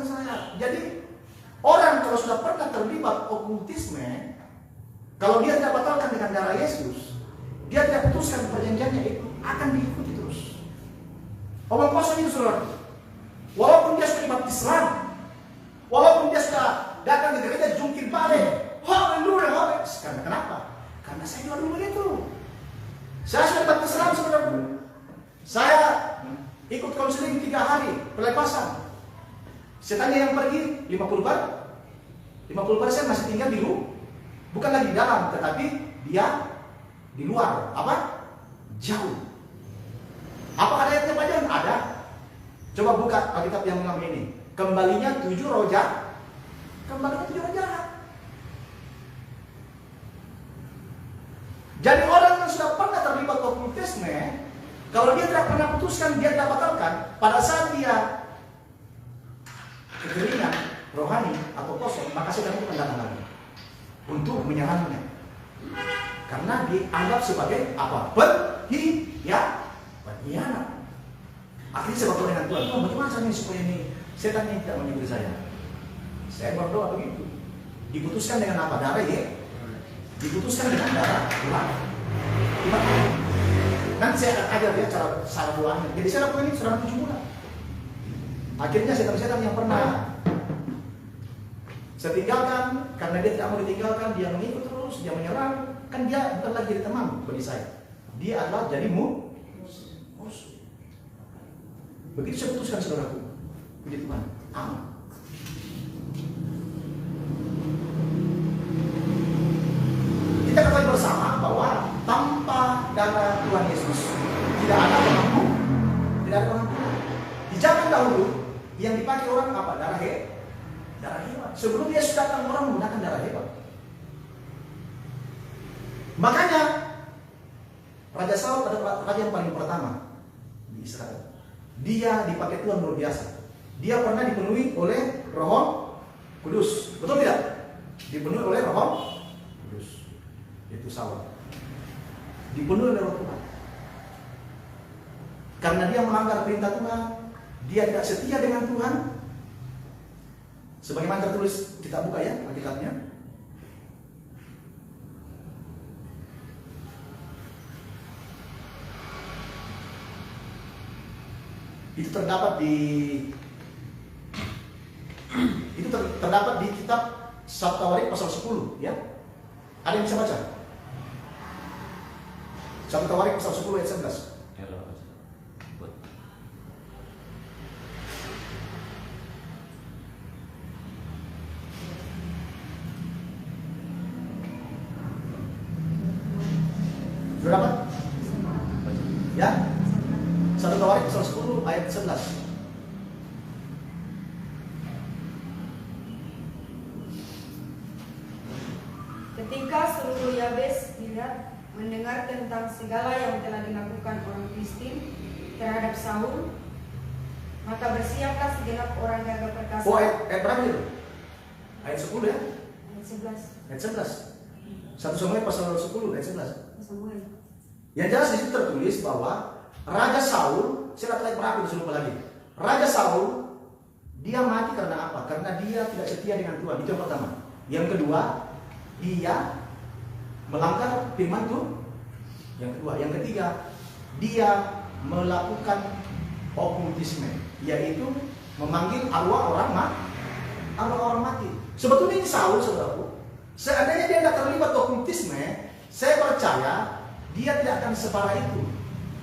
saya. Jadi orang kalau sudah pernah terlibat okultisme, kalau dia tidak batalkan dengan darah Yesus, dia tidak putuskan perjanjiannya itu akan diikuti terus. Omong kosong itu saudara. Walaupun dia sudah dibaptis Islam, walaupun dia sudah datang ke gereja jungkir balik, haleluya, haleluya. Karena kenapa? Karena saya juga dulu begitu. Saya sudah dibaptis Islam saudara. Saya ikut konseling 3 hari pelepasan. Setannya yang pergi 50% masih tinggal di luar, bukan lagi di dalam, tetapi dia di luar. Apa? Jauh. Apa ayatnya Pak Jan? Ada. Coba buka Alkitab yang lama ini. Kembalinya 7 roh jahat. Kembalinya 7 roh jahat. Jadi orang yang sudah pernah terlibat okultisme, kalau dia tidak pernah putuskan, dia tidak batalkan. Pada saat dia kekeringan rohani atau kosong, maka setan itu akan datang lagi untuk menyerangnya. Karena dianggap sebagai apa? Pengkhianat. Akhirnya saya berdoa dengan Tuhan, Tuhan bagaimana caranya supaya ini setan ini tidak menyebut saya? Saya berdoa begitu. Diputuskan dengan apa? Darah ya? Diputuskan dengan darah Tuhan. Nanti saya akan ajar ya cara doanya. Jadi saya lakukan ini selama 7 bulan. Akhirnya setan-setan yang pernah saya tinggalkan, karena dia tidak mau ditinggalkan, dia mengikut terus, dia menyerang. Kan dia bukan lagi jadi teman bagi saya. Dia adalah jadi musuh. Begitu saya putuskan saudaraku, puji Tuhan, aman. Kita ketahui bersama bahwa tanpa darah Tuhan Yesus tidak ada pengampun, tidak ada pengampun. Di zaman dahulu yang dipakai orang apa? Darah hewan. Sebelum Yesus datang, orang menggunakan darah hewan. Makanya Raja Saul adalah raja yang paling pertama di Israel. Dia dipakai Tuhan luar biasa. Dia pernah dipenuhi oleh Roh Kudus. Betul tidak? Dipenuhi oleh Roh Kudus. Itu Saul. Dipenuhi oleh Roh Tuhan. Karena dia melanggar perintah Tuhan, dia tidak setia dengan Tuhan. Sebagaimana tertulis, kita buka ya Alkitabnya. Itu terdapat di kitab 1 Tawarik pasal 10 ya. Ada yang bisa baca? 1 Tawarik pasal 10 ayat 11. Sudah dapat? Ya? 1 Tawarik pasal 10 ayat 11. Ketika seluruh Yabes Gilead mendengar tentang segala yang telah dilakukan orang Filistin terhadap Saul, maka bersiaplah segenap orang gagah perkasa. Oh, ayat berapa itu? Ayat 10 ya? Ayat 11. Ayat 11. 1 Samuel pasal 10 ayat 11. Samuel. Yang jelas di situ tertulis bahwa Raja Saul, saya katakan berapa itu lupa lagi. Raja Saul dia mati karena apa? Karena dia tidak setia dengan Tuhan. Itu yang pertama. Yang kedua, dia melanggar firman Tuhan. Yang kedua, yang ketiga, dia melakukan okultisme, yaitu memanggil arwah orang mati. Sebetulnya ini Saul, saudaraku. Seandainya dia tidak terlibat okultisme, saya percaya dia tidak akan separah itu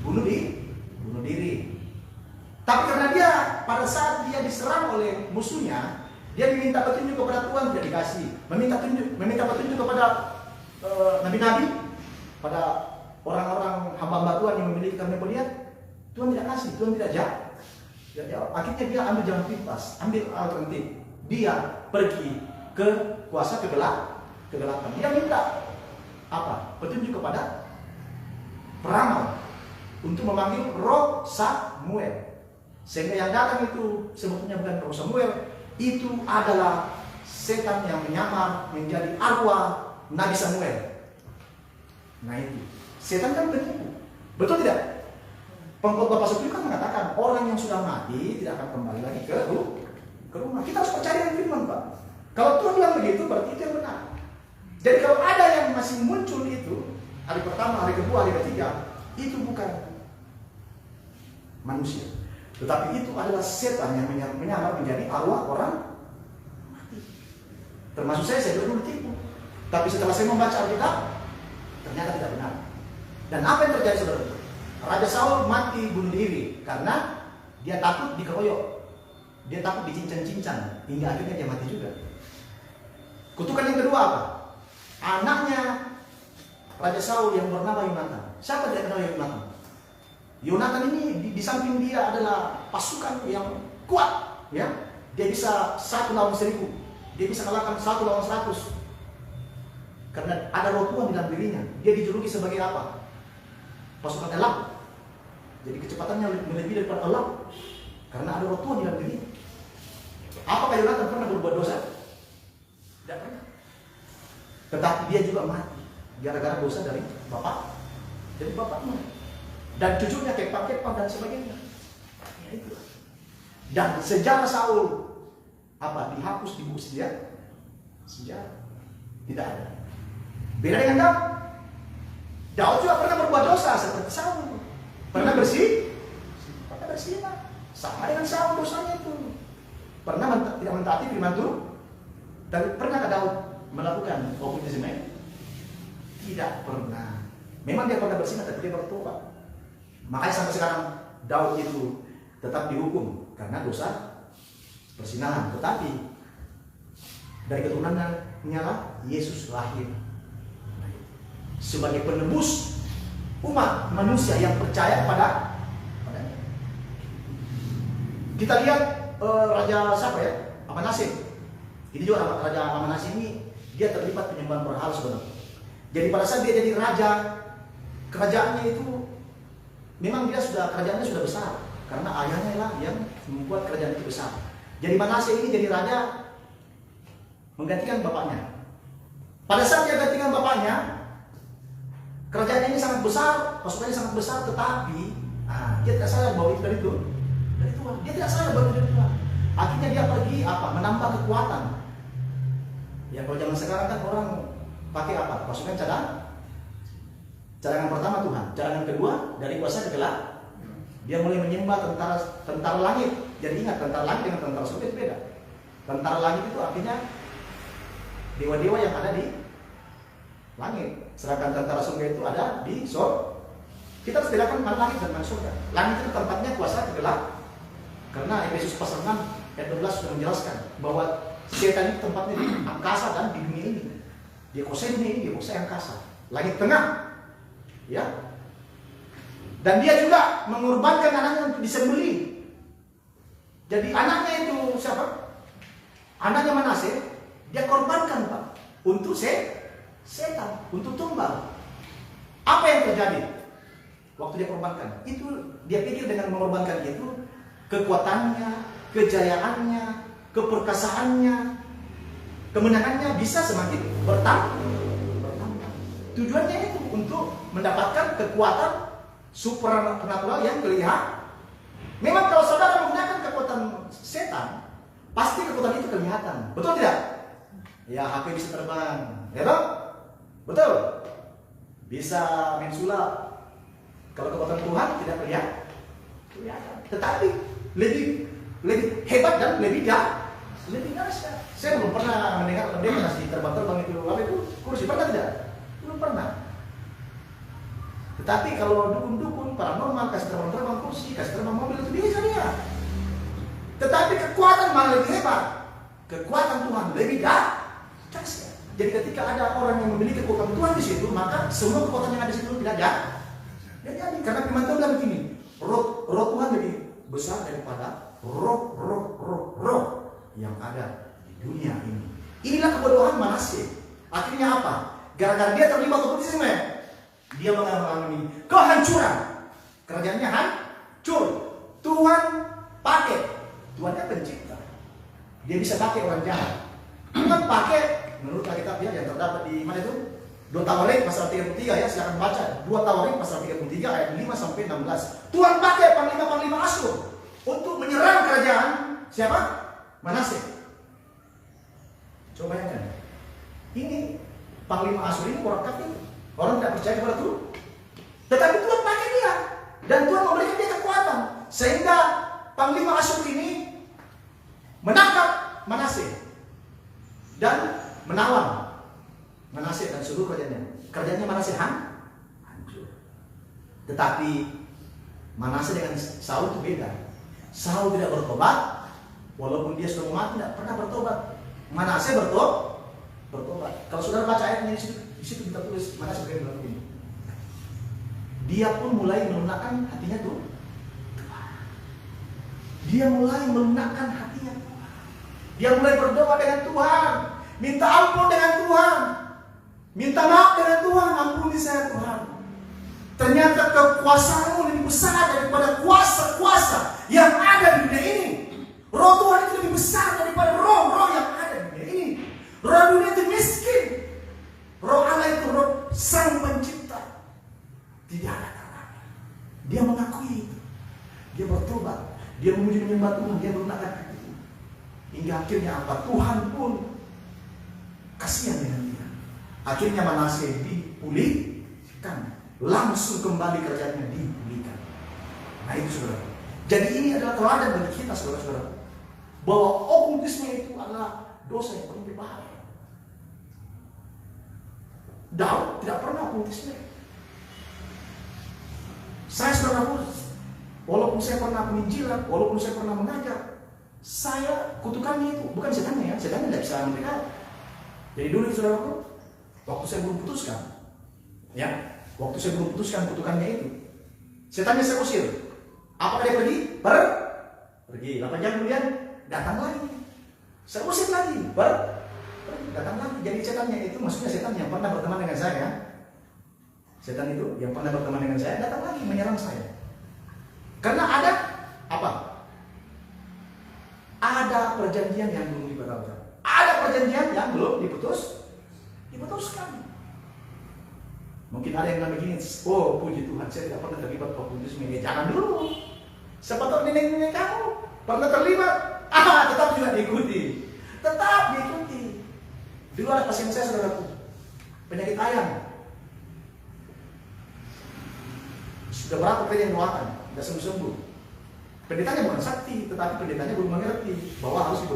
bunuh diri. Tapi karena dia pada saat dia diserang oleh musuhnya, dia diminta petunjuk kepada Tuhan, tidak dikasih. Meminta petunjuk kepada nabi-nabi, pada orang-orang hamba-hamba Tuhan yang memiliki karunia melihat, Tuhan tidak kasih, Tuhan tidak jawab. Akhirnya dia ambil jalan pintas, ambil alternatif. Dia pergi ke kuasa kegelapan. Dia minta apa? Petunjuk kepada peramal untuk memanggil roh Samuel. Sehingga yang datang itu sebetulnya bukan roh Samuel, itu adalah setan yang menyamar menjadi arwah Nabi Samuel. Nah itu, setan kan penipu. Betul tidak? Pengkhotbah pasal 7 kan mengatakan orang yang sudah mati tidak akan kembali lagi ke rumah. Kita harus percaya dengan firman, Pak. Kalau Tuhan bilang begitu, berarti itu yang benar. Jadi kalau ada yang masih muncul itu, hari pertama, hari kedua, hari ketiga, itu bukan manusia. Tetapi itu adalah setan yang menyamar menjadi arwah orang mati. Termasuk saya juga dulu tipu. Tapi setelah saya membaca Alkitab, ternyata tidak benar. Dan apa yang terjadi saudara? Raja Saul mati bunuh diri karena dia takut dikeroyok. Dia takut dicincang-cincang hingga akhirnya dia mati juga. Kutukan yang kedua apa? Anaknya Raja Saul yang bernama Yonatan. Siapa tidak kenal Yonatan? Yonatan ini di samping dia adalah pasukan yang kuat, ya. Dia bisa 1 lawan 1000. Dia bisa kalahkan 1 lawan 100. Karena ada roh Tuhan di dalam dirinya. Dia dijuluki sebagai apa? Pasukan Elam. Jadi kecepatannya melebihi daripada Elam. Karena ada roh Tuhan di dalam dirinya. Apakah Yonatan pernah berbuat dosa? Tidak pernah. Tetapi dia juga mati gara-gara dosa dari bapak. Jadi bapaknya dan cucunya kepang-kepang dan sebagainya. Ya itu. Dan sejarah Saul apa dihapus di buku sejarah. Tidak ada. Beda dengan Daud. Daud juga pernah berbuat dosa seperti Saul. Pernah bersih? Pernah bersih, Pak. Sama dengan Saul dosanya itu. Pernah tidak mentaati firman Tuhan? Dan pernah Daud melakukan okultisme? Tidak pernah. Memang dia pernah bersih, tapi dia bertobat. Makanya sampai sekarang Daud itu tetap dihukum karena dosa persinahan. Tetapi dari keturunannya lah Yesus lahir sebagai penebus umat manusia yang percaya padanya. Kita lihat Raja siapa ya? Amanasih. Ini juga Raja Amanasih ini dia terlibat penyembahan berhala sebenarnya. Jadi pada saat dia jadi raja, kerajaannya itu memang kerajaannya sudah besar karena ayahnya lah yang membuat kerajaan itu besar. Jadi Manasye ini jadi raja menggantikan bapaknya. Pada saat dia gantikan bapaknya, kerajaan ini sangat besar, pasukannya sangat besar, tetapi dia tidak sadar bahwa itu dari Tuhan. Dia tidak sadar bahwa itu dari Tuhan. Akhirnya dia pergi menambah kekuatan. Ya kalau zaman sekarang kan orang pakai apa? Pasukan cadangan pertama Tuhan, cadangan kedua dari kuasa ke gelap. Dia mulai menyembah tentara langit. Jadi ingat, tentara langit dengan tentara surga itu beda. Tentara langit itu artinya dewa-dewa yang ada di langit. Sedangkan tentara surga itu ada di surga. Kita harus bedakan mana langit dan mana surga. Langit itu tempatnya kuasa ke gelap. Karena Efesus pasal 6 ayat 12 sudah menjelaskan bahwa setan itu tempatnya di angkasa dan di dunia ini. Dia kuasai dunia ini, dia kuasai angkasa. Langit tengah. Ya. Dan dia juga mengorbankan anaknya untuk disembelih. Jadi anaknya itu siapa? Anaknya Manasye, dia korbankan Pak untuk setan, untuk tumbal. Apa yang terjadi waktu dia korbankan? Itu dia pikir dengan mengorbankan itu kekuatannya, kejayaannya, keperkasaannya, kemenangannya bisa semakin bertambah. Tujuannya itu untuk mendapatkan kekuatan supernatural yang kelihatan. Memang kalau saudara menggunakan kekuatan setan, pasti kekuatan itu kelihatan. Betul tidak? Ya, HP bisa terbang, ya toh? Betul? Bisa main sulap. Kalau kekuatan Tuhan tidak kelihatan. Tetapi lebih hebat dan lebih dahsyat. Saya belum pernah mendengar pendeta masih terbang-terbang itu apa itu kursi, pernah tidak? Belum pernah. Tetapi kalau dukun-dukun paranormal kasih terbang kursi, kasih terbang mobil itu bisa dia. Tetapi kekuatan mana lebih hebat? Kekuatan Tuhan lebih dahsyat. Jadi ketika ada orang yang memiliki kekuatan Tuhan di situ, maka semua kekuatan yang ada di situ tidak ada. Jadi karena firman Tuhan bilang begini, roh Tuhan lebih besar daripada roh yang ada di dunia ini. Inilah kebodohan Manasye. Akhirnya apa? Gara-gara dia terlibat okultisme, dia mengalami kehancuran. Kerajaannya hancur. Tuhan kan pencipta. Dia bisa pakai orang jahat. Tuhan pakai, menurut Alkitab yang terdapat di mana itu? 2 Tawarik pasal 33 ya, silakan baca. 2 Tawarik pasal 33 ayat 5 sampai 16. Tuhan pakai panglima-panglima Asyur untuk menyerang kerajaan siapa? Manasye. Coba bayangkan. Ini panglima Asyur ini orang kafir. Orang tidak percaya kepada Tuhan. Tetapi Tuhan pakai dia. Dan Tuhan memberikan dia kekuatan. Sehingga Panglima Asyur ini menangkap Manasye dan menawan Manasye dan seluruh kerajanya. Kerajanya Manasye hancur. Tetapi Manasye dengan Saul itu beda. Saul tidak bertobat, walaupun dia sudah mati tidak pernah bertobat. Manasye bertobat. Kalau saudara baca ayatnya di situ kita tulis Manasye bertobat ini. Dia pun mulai melunakkan hatinya tuh. Dia mulai melunakkan hatinya. Dia mulai berdoa dengan Tuhan, minta ampun dengan Tuhan, minta maaf dengan Tuhan, ampuni saya Tuhan. Ternyata kekuasaanmu lebih besar daripada kuasa-kuasa yang ada di dunia ini. Roh Tuhan itu lebih besar daripada roh-roh yang ada di dunia ini. Roh dunia itu miskin. Roh Allah itu roh Sang Pencipta. Tidak ada tanahnya. Dia mengakui itu. Dia bertobat. Dia memuji menyembah Tuhan. Dia melunakkan hati. Hingga akhirnya apa? Tuhan pun kasihan dengan dia. Akhirnya Manasye dipulihkan. Langsung kembali kerjanya dipulihkan. Nah itu saudara. Jadi ini adalah teladan bagi kita saudara-saudara. Bahwa okultisme itu adalah dosa yang paling berbahaya. Daud tidak pernah okultisme. Saya saudara, walaupun saya pernah penginjilan, walaupun saya pernah mengajar, saya kutukannya itu bukan setannya ya, setannya tidak bisa mendekat. Jadi dulu saudaraku, waktu saya belum putuskan, ya, waktu saya belum putuskan kutukannya itu, setannya saya usir. Apakah dia pergi? Pergi. 8 jam kemudian datang lagi. Saya usir lagi, datang lagi. Jadi setannya itu maksudnya setan yang pernah berteman dengan saya. Setan itu yang pernah berteman dengan saya datang lagi menyerang saya. Karena ada apa? Ada perjanjian yang belum dibatalkan. Ada perjanjian yang belum diputuskan. Mungkin ada yang bilang begini, oh puji Tuhan saya tidak pernah terlibat okultisme. Jangan dulu. Siapa tahu nenek-nenek kamu pernah terlibat. Tetap juga diikuti. Tetap diikuti. Dulu ada pasien saya saudaraku, penyakit ayam. Sudah berapa kali yang doakan, tidak sembuh-sembuh. Pendetanya bukan sakti, tetapi pendetanya belum mengerti bahwa harus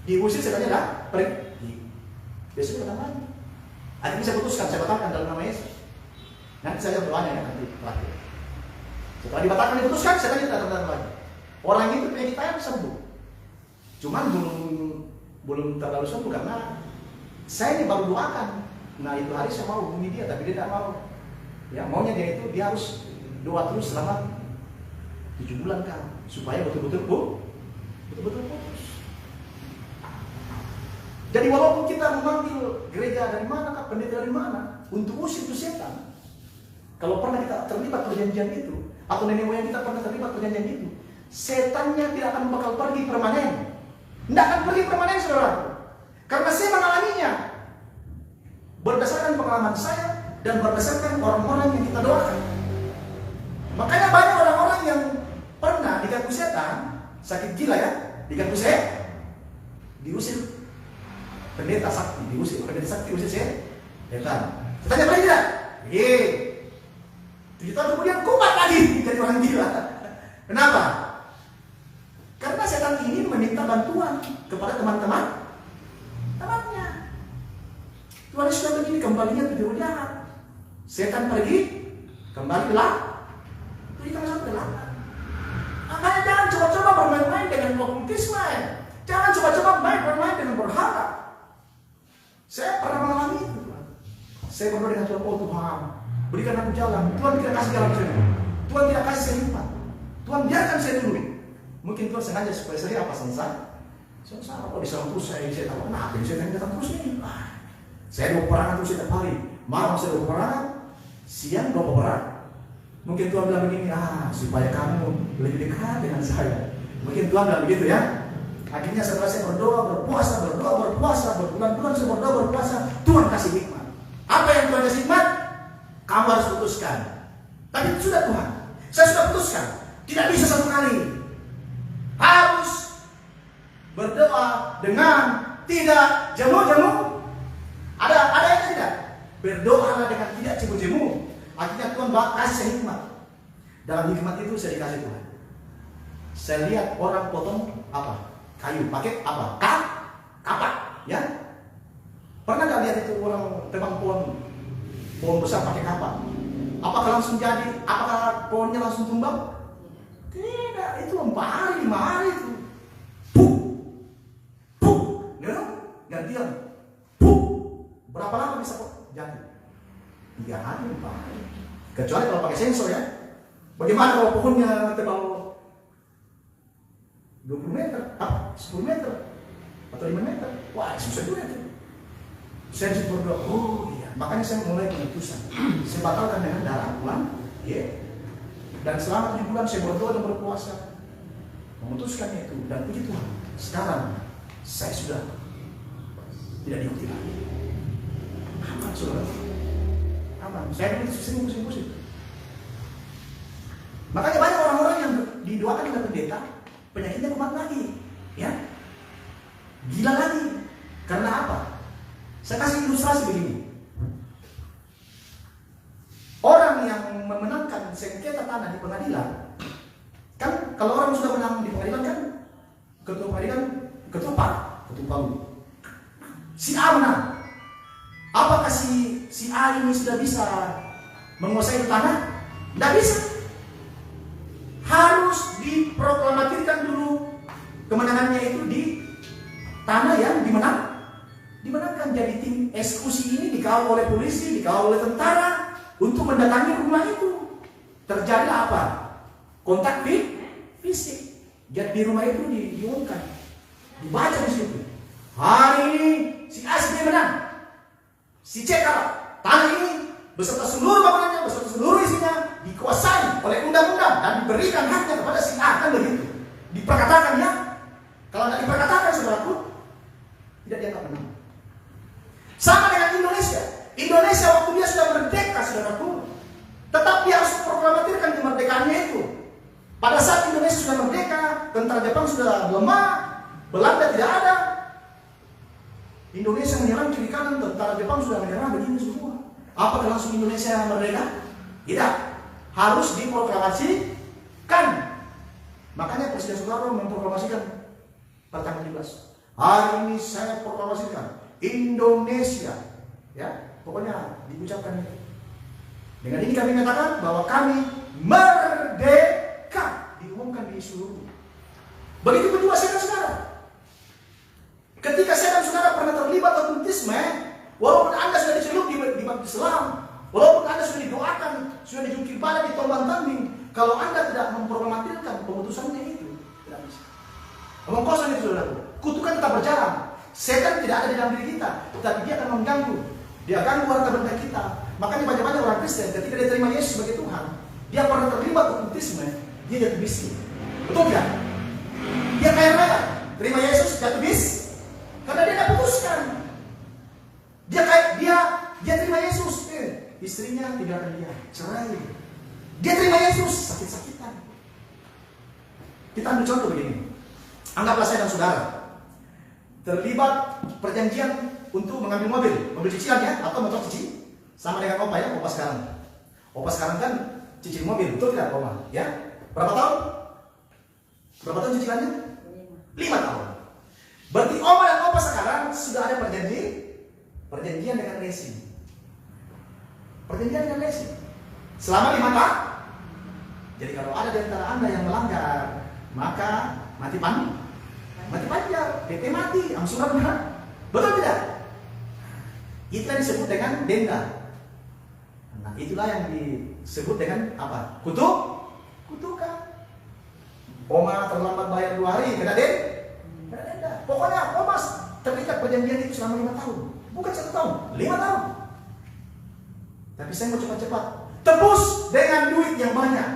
diusir setannya dah pergi. Besok datang lagi. Akhirnya saya putuskan, saya batalkan dalam nama Yesus. Nanti saya doanya nanti terakhir. Setelah dibatalkan diputuskan, setannya tidak datang lagi. Orang itu penyakit ayam sembuh. Cuman belum terlalu sembuh karena saya ini baru doakan. Nah itu hari saya mau hubungi dia, tapi dia tidak mau. Ya maunya dia itu dia harus doa terus selama 7 bulan kan, supaya betul-betul putus. Jadi walaupun kita memanggil gereja dari mana, pendeta dari mana, untuk usir itu setan. Kalau pernah kita terlibat perjanjian itu, atau nenek moyang kita pernah terlibat perjanjian itu, setannya tidak akan bakal pergi permanen. Tidak akan pergi permanen saudara. Karena saya mengalaminya. Berdasarkan pengalaman saya dan berdasarkan orang-orang yang kita doakan. Makanya banyak orang-orang yang pernah diganggu setan, sakit gila ya, diganggu setan, diusir. Pendeta sakti diusir, usir setan. Setannya pergi tidak? Pergi. 7 tahun kemudian kumat lagi jadi orang gila. Kenapa? Karena setan ini meminta bantuan kepada temannya. Tuhan sudah begini, kembalinya ke jahat. Setan pergi, kembali pergi ke neraka. Makanya jangan coba-coba bermain-main dengan okultisme. Jangan coba-coba bermain dengan berhala. Saya pernah mengalami itu. Saya berdoa dengan Tuhan, oh Tuhan, berikan aku jalan. Tuhan tidak kasih jalan saya. Tuhan tidak kasih saya hikmat. Tuhan biarkan saya dulu. Mungkin Tuhan sengaja supaya saya apa selesai. Kok diserang terus saya tahu kenapa saya datang terus ini. Saya 2 peperangan terus setiap hari. Malam saya 2 peperangan, siang 2 peperangan. Mungkin Tuhan bilang begini, supaya kamu lebih dekat dengan saya. Mungkin Tuhan bilang begitu ya. Akhirnya setelah saya berpuasa, berbulan-bulan saya berpuasa, Tuhan kasih hikmat. Apa yang Tuhan kasih hikmat? Kamu harus putuskan. Tapi itu sudah Tuhan. Saya sudah putuskan. Tidak bisa 1 kali. Harus berdoa dengan tidak jemu-jemu. Ada yang tidak? Berdoalah dengan tidak jemu-jemu. Akhirnya Tuhan kasih hikmat. Dalam hikmat itu saya dikasih Tuhan. Saya lihat orang potong apa? Kayu, pakai apa? Kapak, ya? Pernah nggak lihat itu orang tebang pohon besar pakai kapak? Apakah langsung jadi? Apakah pohonnya langsung tumbang? Tidak, itu 4 hari, 5 hari itu. Puk, gantian. Puk, berapa lama bisa kok jadi? 3 hari, 4 hari. Kecuali kalau pakai sensor ya. Bagaimana kalau pohonnya tebal 20 meter, 10 meter, atau 5 meter? Wah, susah juga itu. Saya disuruh berdoa, oh iya. Makanya saya mulai keputusan. Saya batalkan dengan darah pulang, ya. Dan selama 7 bulan saya berdoa dan berpuasa, memutuskan itu. Dan puji Tuhan, sekarang saya sudah tidak diikuti lagi. Aman, saudara. Aman. Saya dulu sering musim-musim. Makanya banyak orang-orang yang didoakan oleh pendeta, penyakitnya kumat lagi, ya, gila lagi. Karena apa? Saya kasih ilustrasi begini. Orang yang memenangkan sengketa tanah di pengadilan, kan kalau orang sudah menang di pengadilan kan, ketua pengadilan, ketua palu. Si A menang. Apakah si A ini sudah bisa menguasai tanah? Tidak bisa. Harus diproklamatirkan dulu kemenangannya itu di tanah yang dimenangkan. Jadi tim eksekusi ini dikawal oleh polisi, dikawal oleh tentara untuk mendatangi rumah itu. Terjadilah apa? Kontak fisik. Jadi di rumah itu diumumkan, dibaca di situ. Hari ini si A menang, si C kalah. Tanah ini beserta seluruh bangunannya, beserta seluruh isinya dikuasai oleh undang-undang dan diberikan haknya kepada si A, kan begitu. Diperkatakan ya. Kalau tidak diperkatakan, saudaraku, tidak dianggap menang. Sama dengan Indonesia. Indonesia waktu dia sudah merdeka, saudaraku, tetap dia harus proklamatirkan kemerdekaannya itu. Pada saat Indonesia sudah merdeka, tentara Jepang sudah lemah, Belanda tidak ada. Indonesia menyerang kiri kanan, tentara Jepang sudah menyerang begini semua. Apakah langsung Indonesia merdeka? Tidak. Harus diproklamasikan. Makanya Presiden Soekarno memproklamasikan pada tanggal 17. Hari ini saya proklamasikan Indonesia. Ya, pokoknya diucapkan itu. Dengan ini kami menyatakan bahwa kami merdeka. Diumumkan di seluruh. Begitu juga saya dan saudara. Ketika saya dan saudara pernah terlibat okultisme, walaupun Anda sudah dicelup di bangku Islam, walaupun Anda sudah didoakan, sudah dijungkir pada di tombang tanding, kalau Anda tidak memproklamatirkan pemutusannya itu, tidak bisa. Omong kosong itu, saudara. Kutukan tetap berjalan. Setan tidak ada di dalam diri kita, tetapi dia akan mengganggu. Dia ganggu harta benda kita. Makanya banyak-banyak orang Kristen ketika dia terima Yesus sebagai Tuhan, dia pernah terlibat okultisme, dia jatuh miskin. Betul tidak? Dia kaya raya, terima Yesus jatuh miskin. Karena dia tidak putuskan. Dia terima Yesus, istrinya tinggalkan dia, cerai. Dia terima Yesus, sakit-sakitan. Kita ambil contoh begini. Anggaplah saya dan saudara terlibat perjanjian untuk mengambil mobil cicilan ya, atau motor cicil, sama dengan Opa ya, Opa sekarang. Opa sekarang kan cicil mobil, betul tidak Opa? Ya, berapa tahun? Berapa tahun cicilannya? 5 tahun. Berarti Oma dan Opa sekarang sudah ada perjanjian dengan racing. Perjanjian dengan racing selama 5 tahun. Jadi kalau ada di antara Anda yang melanggar, maka mati panjang, DP mati, angsuran berat. Betul tidak? Itu yang disebut dengan denda. Nah, itulah yang disebut dengan apa? Kutukan. Oma terlambat bayar 2 hari, kena denda. Pokoknya Oma terikat perjanjian itu selama 5 tahun. Bukan 1 tahun, 5 tahun. Tapi saya mau cepat-cepat tebus dengan duit yang banyak.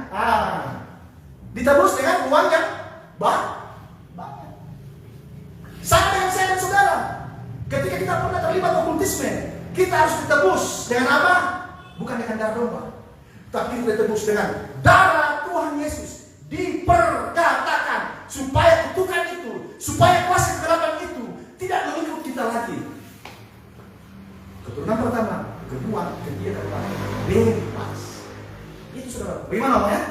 Ditebus dengan uang yang banyak. Sama dengan saya dan saudara. Ketika kita pernah terlibat okultisme, kita harus ditebus dengan apa? Bukan dengan darah domba, tapi kita ditebus dengan darah Tuhan Yesus. Diperkatakan supaya kutukan itu, supaya kuasa kegelapan itu tidak mengikut kita lagi. Keturunan pertama, kedua, ketiga, keempat, bebas. Itu saudara. Bagaimana namanya?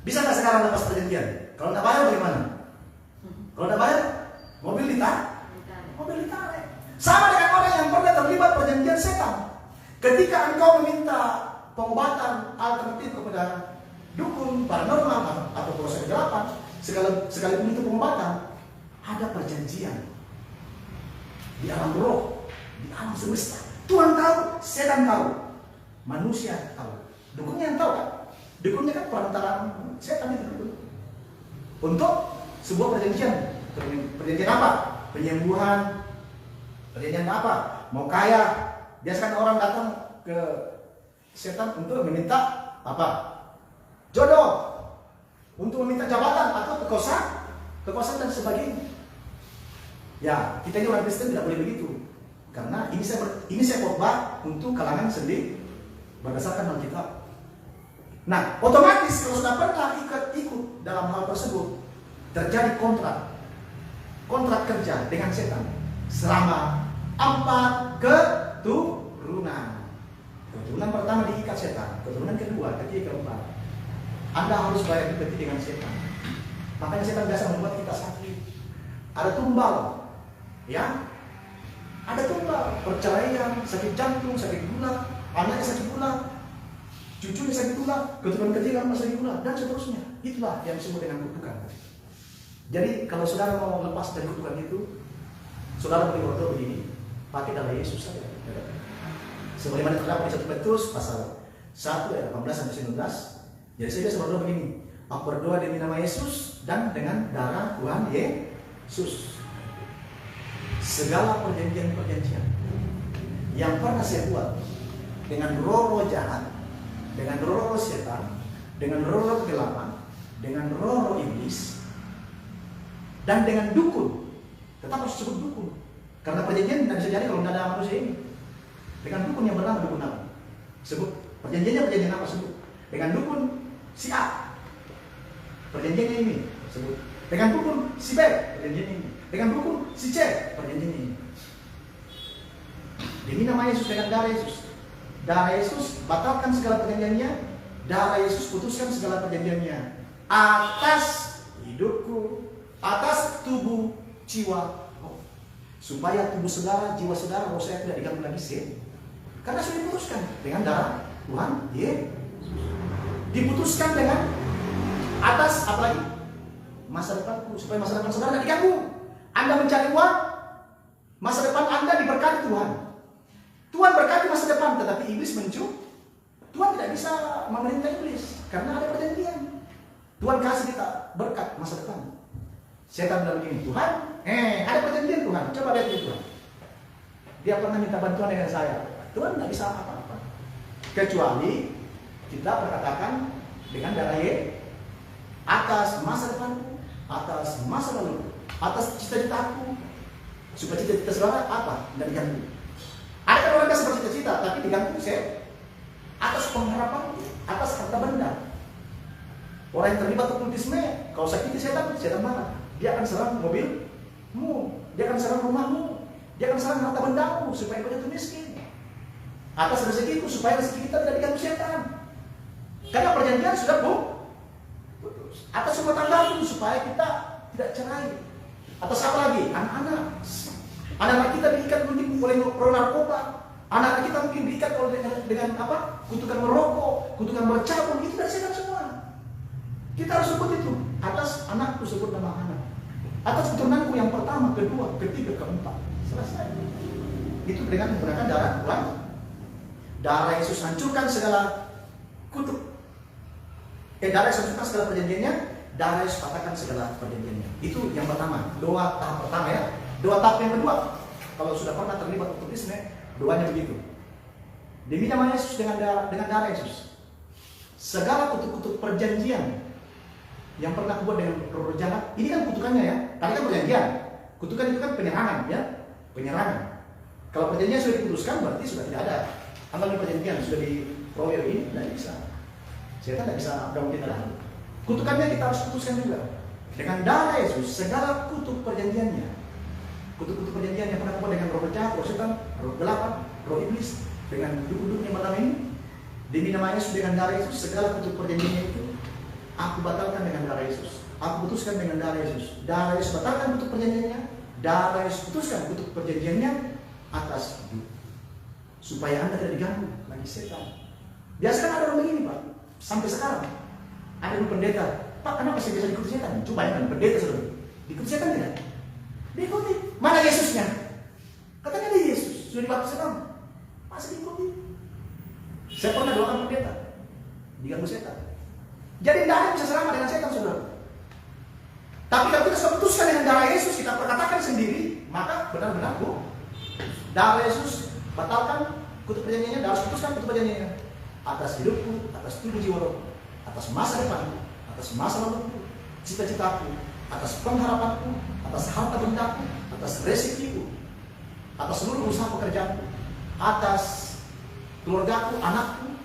Bisa nggak sekarang lepas perjanjian? perjanjian. Kalau tidak bayar bagaimana? Kalau tidak bayar, mobil ditarik. Sama dengan orang yang pernah terlibat perjanjian setan. Ketika engkau meminta pengobatan alternatif kepada dukun, paranormal, atau proses kegelapan, sekalipun itu pengobatan, ada perjanjian di alam roh, di alam semesta. Tuhan tahu, setan tahu, manusia tahu. Dukunnya yang tahu kan? Dukunnya kan perantaraan setan itu. Untuk sebuah perjanjian. Perjanjian apa? Penyembuhan. Perjanjian apa? Mau kaya. Biasakan orang datang ke setan untuk meminta apa? Jodoh. Untuk meminta jabatan atau kekuasaan dan sebagainya. Ya, kita ini orang Kristen tidak boleh begitu. Karena ini saya khotbah untuk kalangan sendiri berdasarkan Alkitab. Nah, otomatis kalau sudah pernah ikut dalam hal tersebut, terjadi kontrak kerja dengan setan selama 4 keturunan. Keturunan pertama diikat setan, keturunan kedua, ketiga, keempat. Anda harus bayar upeti dengan setan. Makanya setan biasa membuat kita sakit. Ada tumbal, ya, ada tumbal, perceraian, sakit jantung, sakit gula, anaknya sakit gula, cucunya sakit gula, keturunan ketiga sakit gula, dan seterusnya. Itulah yang disebut dengan kutukan. Jadi kalau saudara mau lepas dari kutukan itu, saudara boleh berdoa begini, pakai darah Yesus saja. Sebagaimana terdapat di 1 Petrus pasal 1 ayat 18-19. Jadi saya biasa berdoa begini, aku berdoa demi nama Yesus dan dengan darah Tuhan Yesus. Segala perjanjian-perjanjian yang pernah saya buat dengan roh-roh jahat, dengan roh-roh setan, dengan roh-roh kegelapan, dengan roh-roh iblis, dan dengan dukun. Tetap harus disebut dukun. Karena perjanjian tidak bisa jadi kalau tidak ada manusia ini. Dengan dukun yang bernama dukun apa? Sebut. Perjanjiannya perjanjian apa? Sebut. Dengan dukun si A. Perjanjiannya ini. Sebut. Dengan dukun si B. Perjanjiannya ini. Dengan dukun si C. Perjanjiannya ini. Demi nama Yesus, dengan darah Yesus. Darah Yesus batalkan segala perjanjiannya. Darah Yesus putuskan segala perjanjiannya. Atas hidupku, atas tubuh, jiwa, roh. Supaya tubuh saudara, jiwa saudara, roh saya tidak diganggu lagi sih. Karena sudah diputuskan dengan darah Tuhan Yesus. Diputuskan dengan atas apa lagi? Masa depanku, supaya masa depan saudara tidak diganggu. Anda mencari uang, masa depan Anda diberkati Tuhan. Tuhan berkati masa depan, tetapi iblis mencuri. Tuhan tidak bisa memerintah iblis karena ada perjanjian. Tuhan kasih kita berkat masa depan. Setan bilang begini, Tuhan, ada perjanjian Tuhan. Coba lihat itu Tuhan. Dia pernah minta bantuan dengan saya. Tuhan tidak bisa apa-apa. Kecuali kita berkatakan dengan darah Yesus atas masa depanku, atas masa lalu, atas cita-citaku, supaya cita-cita saudara apa? Tidak diganggu. Ada kan orang kasih bercita-cita, tapi diganggu saya atas pengharapan, atas harta benda. Orang yang terlibat okkultisme, kalau sakiti setan marah. Dia akan serang mobilmu, dia akan serang rumahmu, dia akan serang harta bendamu supaya kau jatuh miskin. Atas rezekiku supaya rezeki kita tidak diganggu setan. Karena perjanjian sudah putus. Atas rumah tanggaku supaya kita tidak cerai. Atas apa lagi? Anak-anak. Anak-anak kita diikat mungkin oleh narkoba. Anak-anak kita mungkin diikat oleh dengan apa? Kutukan merokok, kutukan bercabung. Itu dari setan semua. Kita harus sebut itu. Atas anakku sebut nama anak. Atas keturunanku yang pertama, kedua, ketiga, keempat. Selesai. Itu dengan menggunakan darah Tuhan. Darah Yesus hancurkan segala kutuk. Darah Yesus hancurkan segala perjanjiannya. Darah Yesus patahkan segala perjanjiannya. Itu yang pertama. Doa tahap pertama ya. Doa tahap yang kedua. Kalau sudah pernah terlibat okkultisme, doanya begitu. Demi nama Yesus dengan darah Yesus. Segala kutuk-kutuk perjanjian yang pernah kubuat dengan roh jahat, ini kan kutukannya ya. Tadi kan perjanjian. Kutukan itu kan penyerangan ya. Penyerangan. Kalau perjanjian sudah diputuskan berarti sudah tidak ada. Kalau di perjanjian sudah di proyek ini tidak bisa. Setan tidak bisa gabung kita lagi. Kutukannya kita harus putuskan juga. Dengan darah Yesus segala kutuk perjanjiannya. Kutuk-kutuk perjanjian yang pernah kubuat dengan roh jahat, roh setan, roh gelapan, roh iblis, dengan dukun-dukun yang malam ini. Demi nama Yesus dengan darah Yesus segala kutuk perjanjiannya itu aku batalkan dengan darah Yesus. aku putuskan dengan darah Yesus. Darah Yesus batalkan untuk perjanjiannya. Darah Yesus putuskan untuk perjanjiannya atas hidup. Supaya Anda tidak diganggu lagi setan. Biasa kan ada orang begini Pak. Sampai sekarang ada dulu pendeta. Pak, kenapa saya bisa diikuti setan? Coba bayangkan, pendeta sudah diikuti setan tidak? Diikuti. Mana Yesusnya? Katanya dia Yesus. Sudah dibaptis setan. Masih diikuti. Saya pernah doakan pendeta diganggu setan. Jadi tidak ada yang bisa selamat dengan setan, saudara. Tapi kalau kita sudah putuskan dengan darah Yesus, kita perkatakan sendiri, maka benar-benar darah Yesus batalkan kutuk perjanjiannya, darah Yesus putuskan kutuk perjanjiannya atas hidupku, atas tubuh jiwa rohku, atas masa depanku, atas masa laluku, cita-citaku, atas pengharapanku, atas harta bendaku, atas rezekiku, atas seluruh usaha pekerjaanku, atas keluargaku, anakku,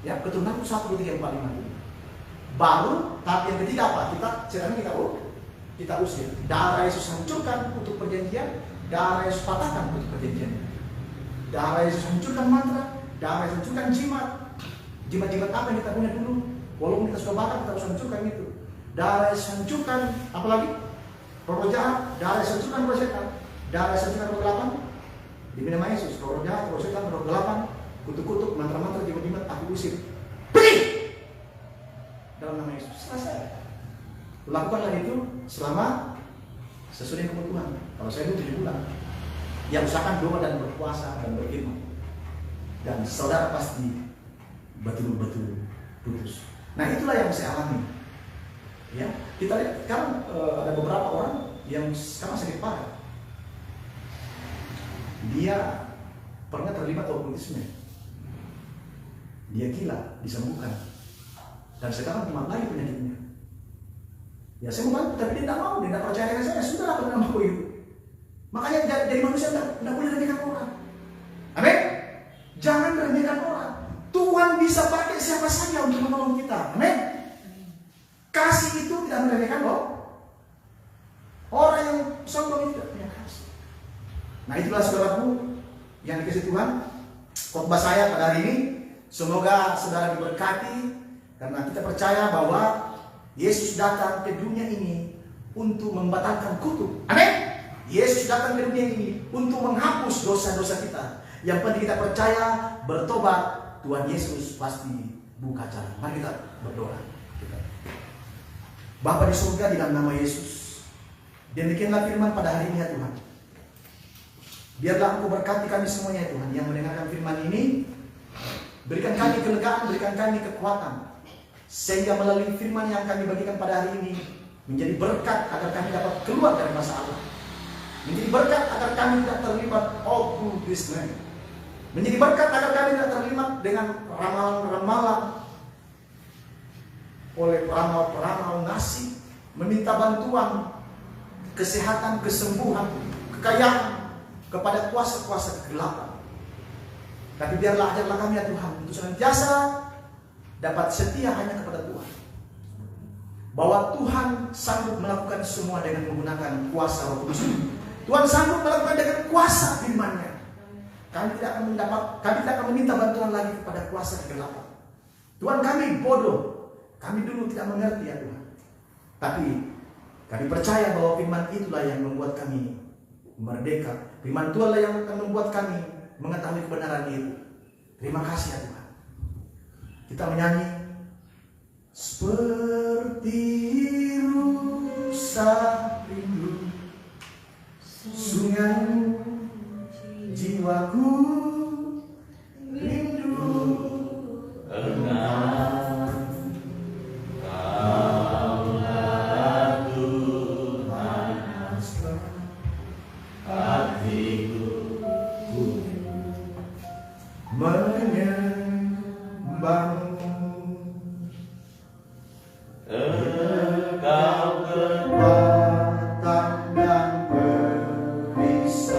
ya keturunanku 1, 2, 3, 4, 5. Baru tahap yang ketiga apa? Kita usir. Darah Yesus hancurkan untuk perjanjian, darah Yesus patahkan untuk perjanjian. Darah Yesus hancurkan mantra, darah Yesus hancurkan jimat. Jimat-jimat apa yang kita punya dulu? Walaupun kita sudah bakar, kita harus hancurkan itu. Darah Yesus hancurkan, apalagi? Roh jahat, darah Yesus hancurkan roh setan, darah Yesus hancurkan roh gelapan. Demi nama Yesus, roh jahat, roh setan, roh gelapan, kutuk-kutuk, mantra-mantra, jimat-jimat, aku usir. Pergi! Dalam nama Yesus. Selesai. Lakukanlah itu selama sesuai dengan kebutuhan. Kalau saya dulu 7 bulan, yang usahakan doa dan berpuasa dan berfirman. Dan saudara pasti betul-betul putus. Nah itulah yang saya alami. Ya, kita lihat sekarang ada beberapa orang yang sekarang sakit parah. Dia pernah terlibat okkultisme. Dia gila, disembuhkan. Dan sekarang kumat lagi penyakitnya. Ya saya mau bantu, tapi dia tidak mau, dia tidak percaya dengan saya. Sudah aku tidak mau itu. Makanya jadi manusia tidak boleh remehkan orang. Amin. Jangan remehkan orang. Tuhan bisa pakai siapa saja untuk menolong kita. Amin. Kasih itu tidak meremehkan loh. Orang yang sombong itu tidak punya kasih. Nah itulah saudaraku yang dikasih Tuhan. Khotbah saya pada hari ini, semoga saudara diberkati karena kita percaya bahwa Yesus datang ke dunia ini untuk membatalkan kutuk. Amin. Yesus datang ke dunia ini untuk menghapus dosa-dosa kita. Yang penting kita percaya, bertobat, Tuhan Yesus pasti buka jalan. Mari kita berdoa. Bapa di surga, di dalam nama Yesus, demikianlah firman pada hari ini ya Tuhan. Biarlah Engkau berkati kami semuanya ya Tuhan yang mendengarkan firman ini. Berikan kami kelegaan, berikan kami kekuatan, sehingga melalui firman yang kami bagikan pada hari ini menjadi berkat agar kami dapat keluar dari masalah. Menjadi berkat agar kami tidak terlibat okkultisme. Menjadi berkat agar kami tidak terlibat dengan ramalan-ramalan oleh peramal-peramal ngasih, meminta bantuan, kesehatan, kesembuhan, kekayaan kepada kuasa-kuasa kegelapan. Tapi biarlah ajarlah kami ya Tuhan untuk senantiasa dapat setia hanya kepada Tuhan. Bahwa Tuhan sanggup melakukan semua dengan menggunakan kuasa Roh Kudus. Tuhan sanggup melakukan dengan kuasa firman-Nya. Kami tidak akan meminta bantuan lagi kepada kuasa kegelapan. Tuhan, kami bodoh. Kami dulu tidak mengerti ya Tuhan. Tapi kami percaya bahwa firman itulah yang membuat kami merdeka. Firman Tuhanlah yang akan membuat kami mengetahui kebenaran itu. Terima kasih ya Tuhan. Kita menyanyi seperti rusa rindu sungai jiwaku rindu engkau. Engkau kekuatan dan perisai.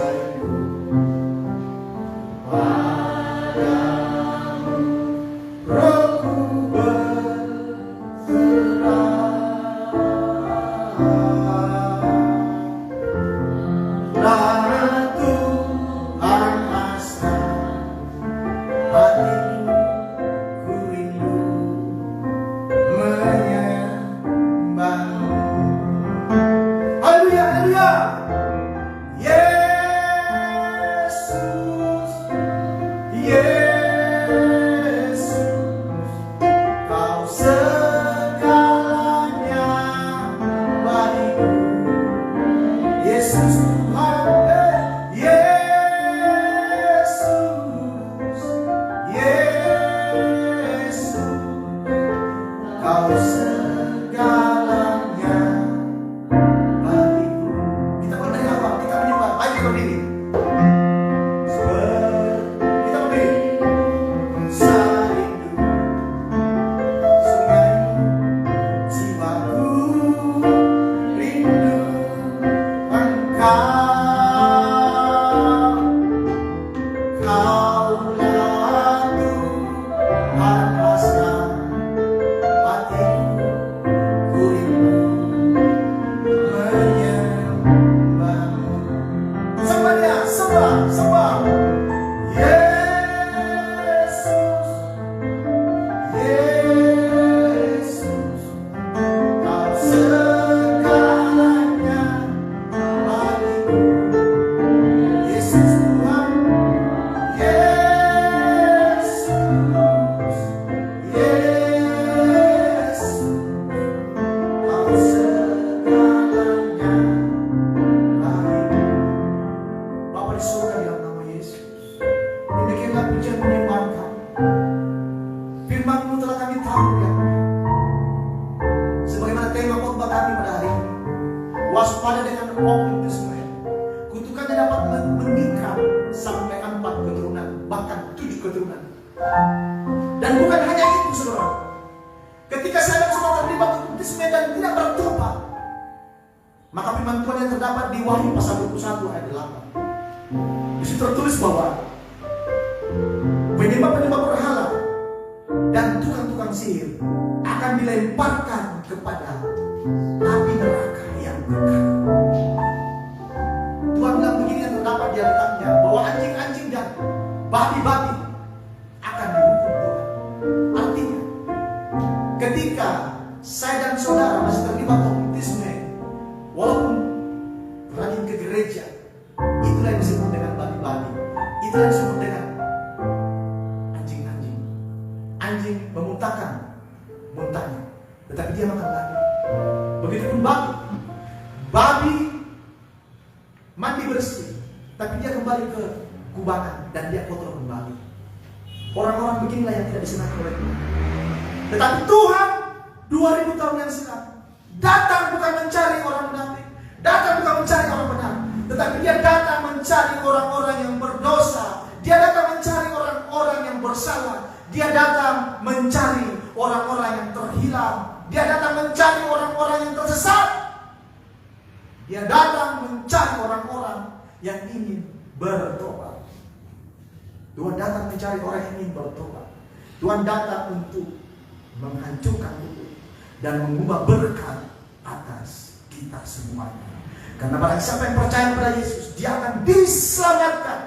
waspada dengan okultisme. Kutukannya dapat menikam sampai 4 keturunan, bahkan 7 keturunan. Dan bukan hanya itu, saudara. Ketika saya dan saudara terlibat okultisme dan tidak bertobat, maka firman Tuhan yang terdapat di Wahyu pasal 21 ayat 8. Di situ tertulis bahwa penyembah-penyembah berhala dan tukang-tukang sihir akan dilemparkan kepada api neraka yang kekal. Tuhan bilang begini yang terdapat di Alkitabnya, bahwa anjing-anjing dan babi-babi akan dihukum Tuhan. Artinya, ketika saya dan saudara masih terlibat okultisme, walaupun rajin ke gereja, itulah yang disebut dengan babi-babi, itulah yang disebut dengan anjing-anjing. Anjing memuntahkan muntahnya, tetapi dia makan babi. Begitupun babi. Babi mandi bersih, tapi dia kembali ke kubangan dan dia kotor kembali. Orang-orang beginilah yang tidak disenangi oleh Tuhan. Tetapi Tuhan 2000 tahun yang silam datang bukan mencari orang munafik, datang bukan mencari orang benar, tetapi dia datang mencari orang-orang yang berdosa. Dia datang mencari orang-orang yang bersalah. Dia datang mencari orang-orang yang terhilang. Dia datang mencari orang-orang yang tersesat. Dia datang mencari orang-orang yang ingin bertobat. Tuhan datang mencari orang yang ingin bertobat. Tuhan datang untuk menghancurkan itu dan mengubah berkat atas kita semuanya. Karena barang siapa yang percaya kepada Yesus, dia akan diselamatkan,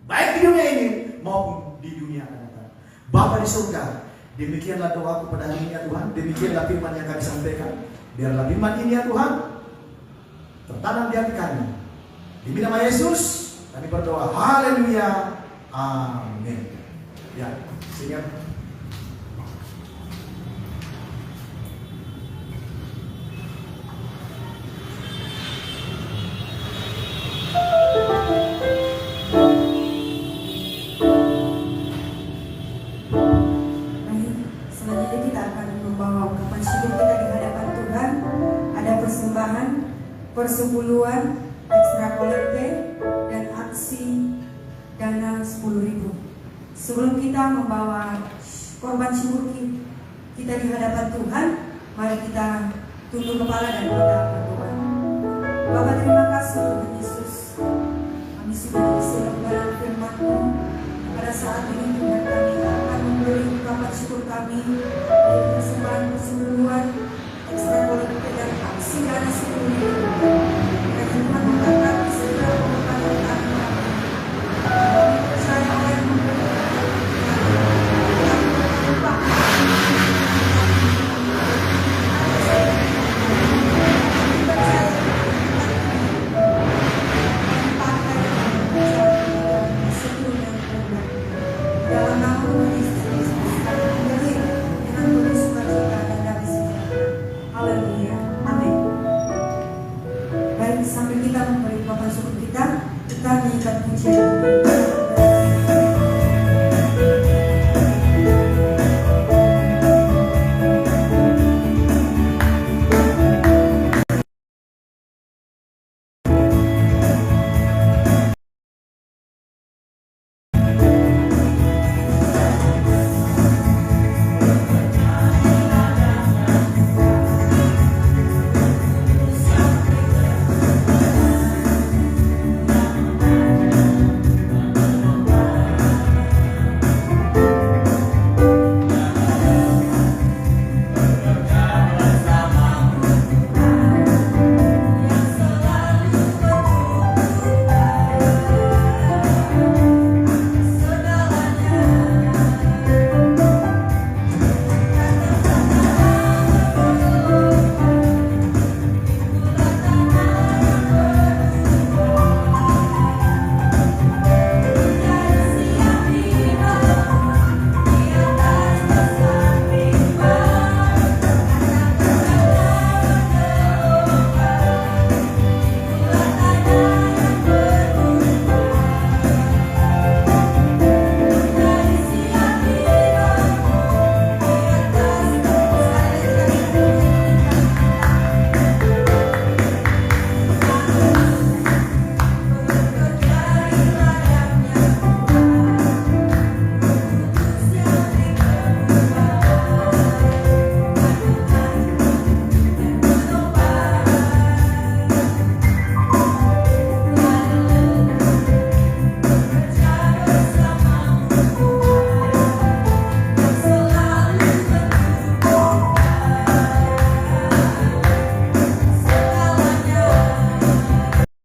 baik di dunia ini maupun di dunia akan datang. Bapa di surga, demikianlah doaku pada hari ini ya Tuhan. Demikianlah firman yang kami sampaikan. Biarlah firman ini ya Tuhan tertanam di hati kami. Demi nama Yesus kami berdoa. Haleluya. Amin. Ya, sehingga persepuluhan, ekstra kolekte, dan aksi dana 10.000. Sebelum kita membawa korban syukur kita di hadapan Tuhan, mari kita tunduk kepala dan kita berdoa. Bapa, terima kasih Tuhan Yesus. Kami sudah disuruh kepada firman-Mu. Pada saat ini Tuhan, kami akan memberi ungkapan syukur kami dari persembahan persepuluhan, ekstra kolekte, dan aksi dana 10.000. Tuhan memberkati segala pengorbanan kami. Saya akan dalam nama Tuhan Yesus Kristus kami memberi dengan penuh sukacita dan damai sejahtera. Haleluya. Amin. Baik, sambil kita memberi ungkapan syukur kita menyanyikan pujian.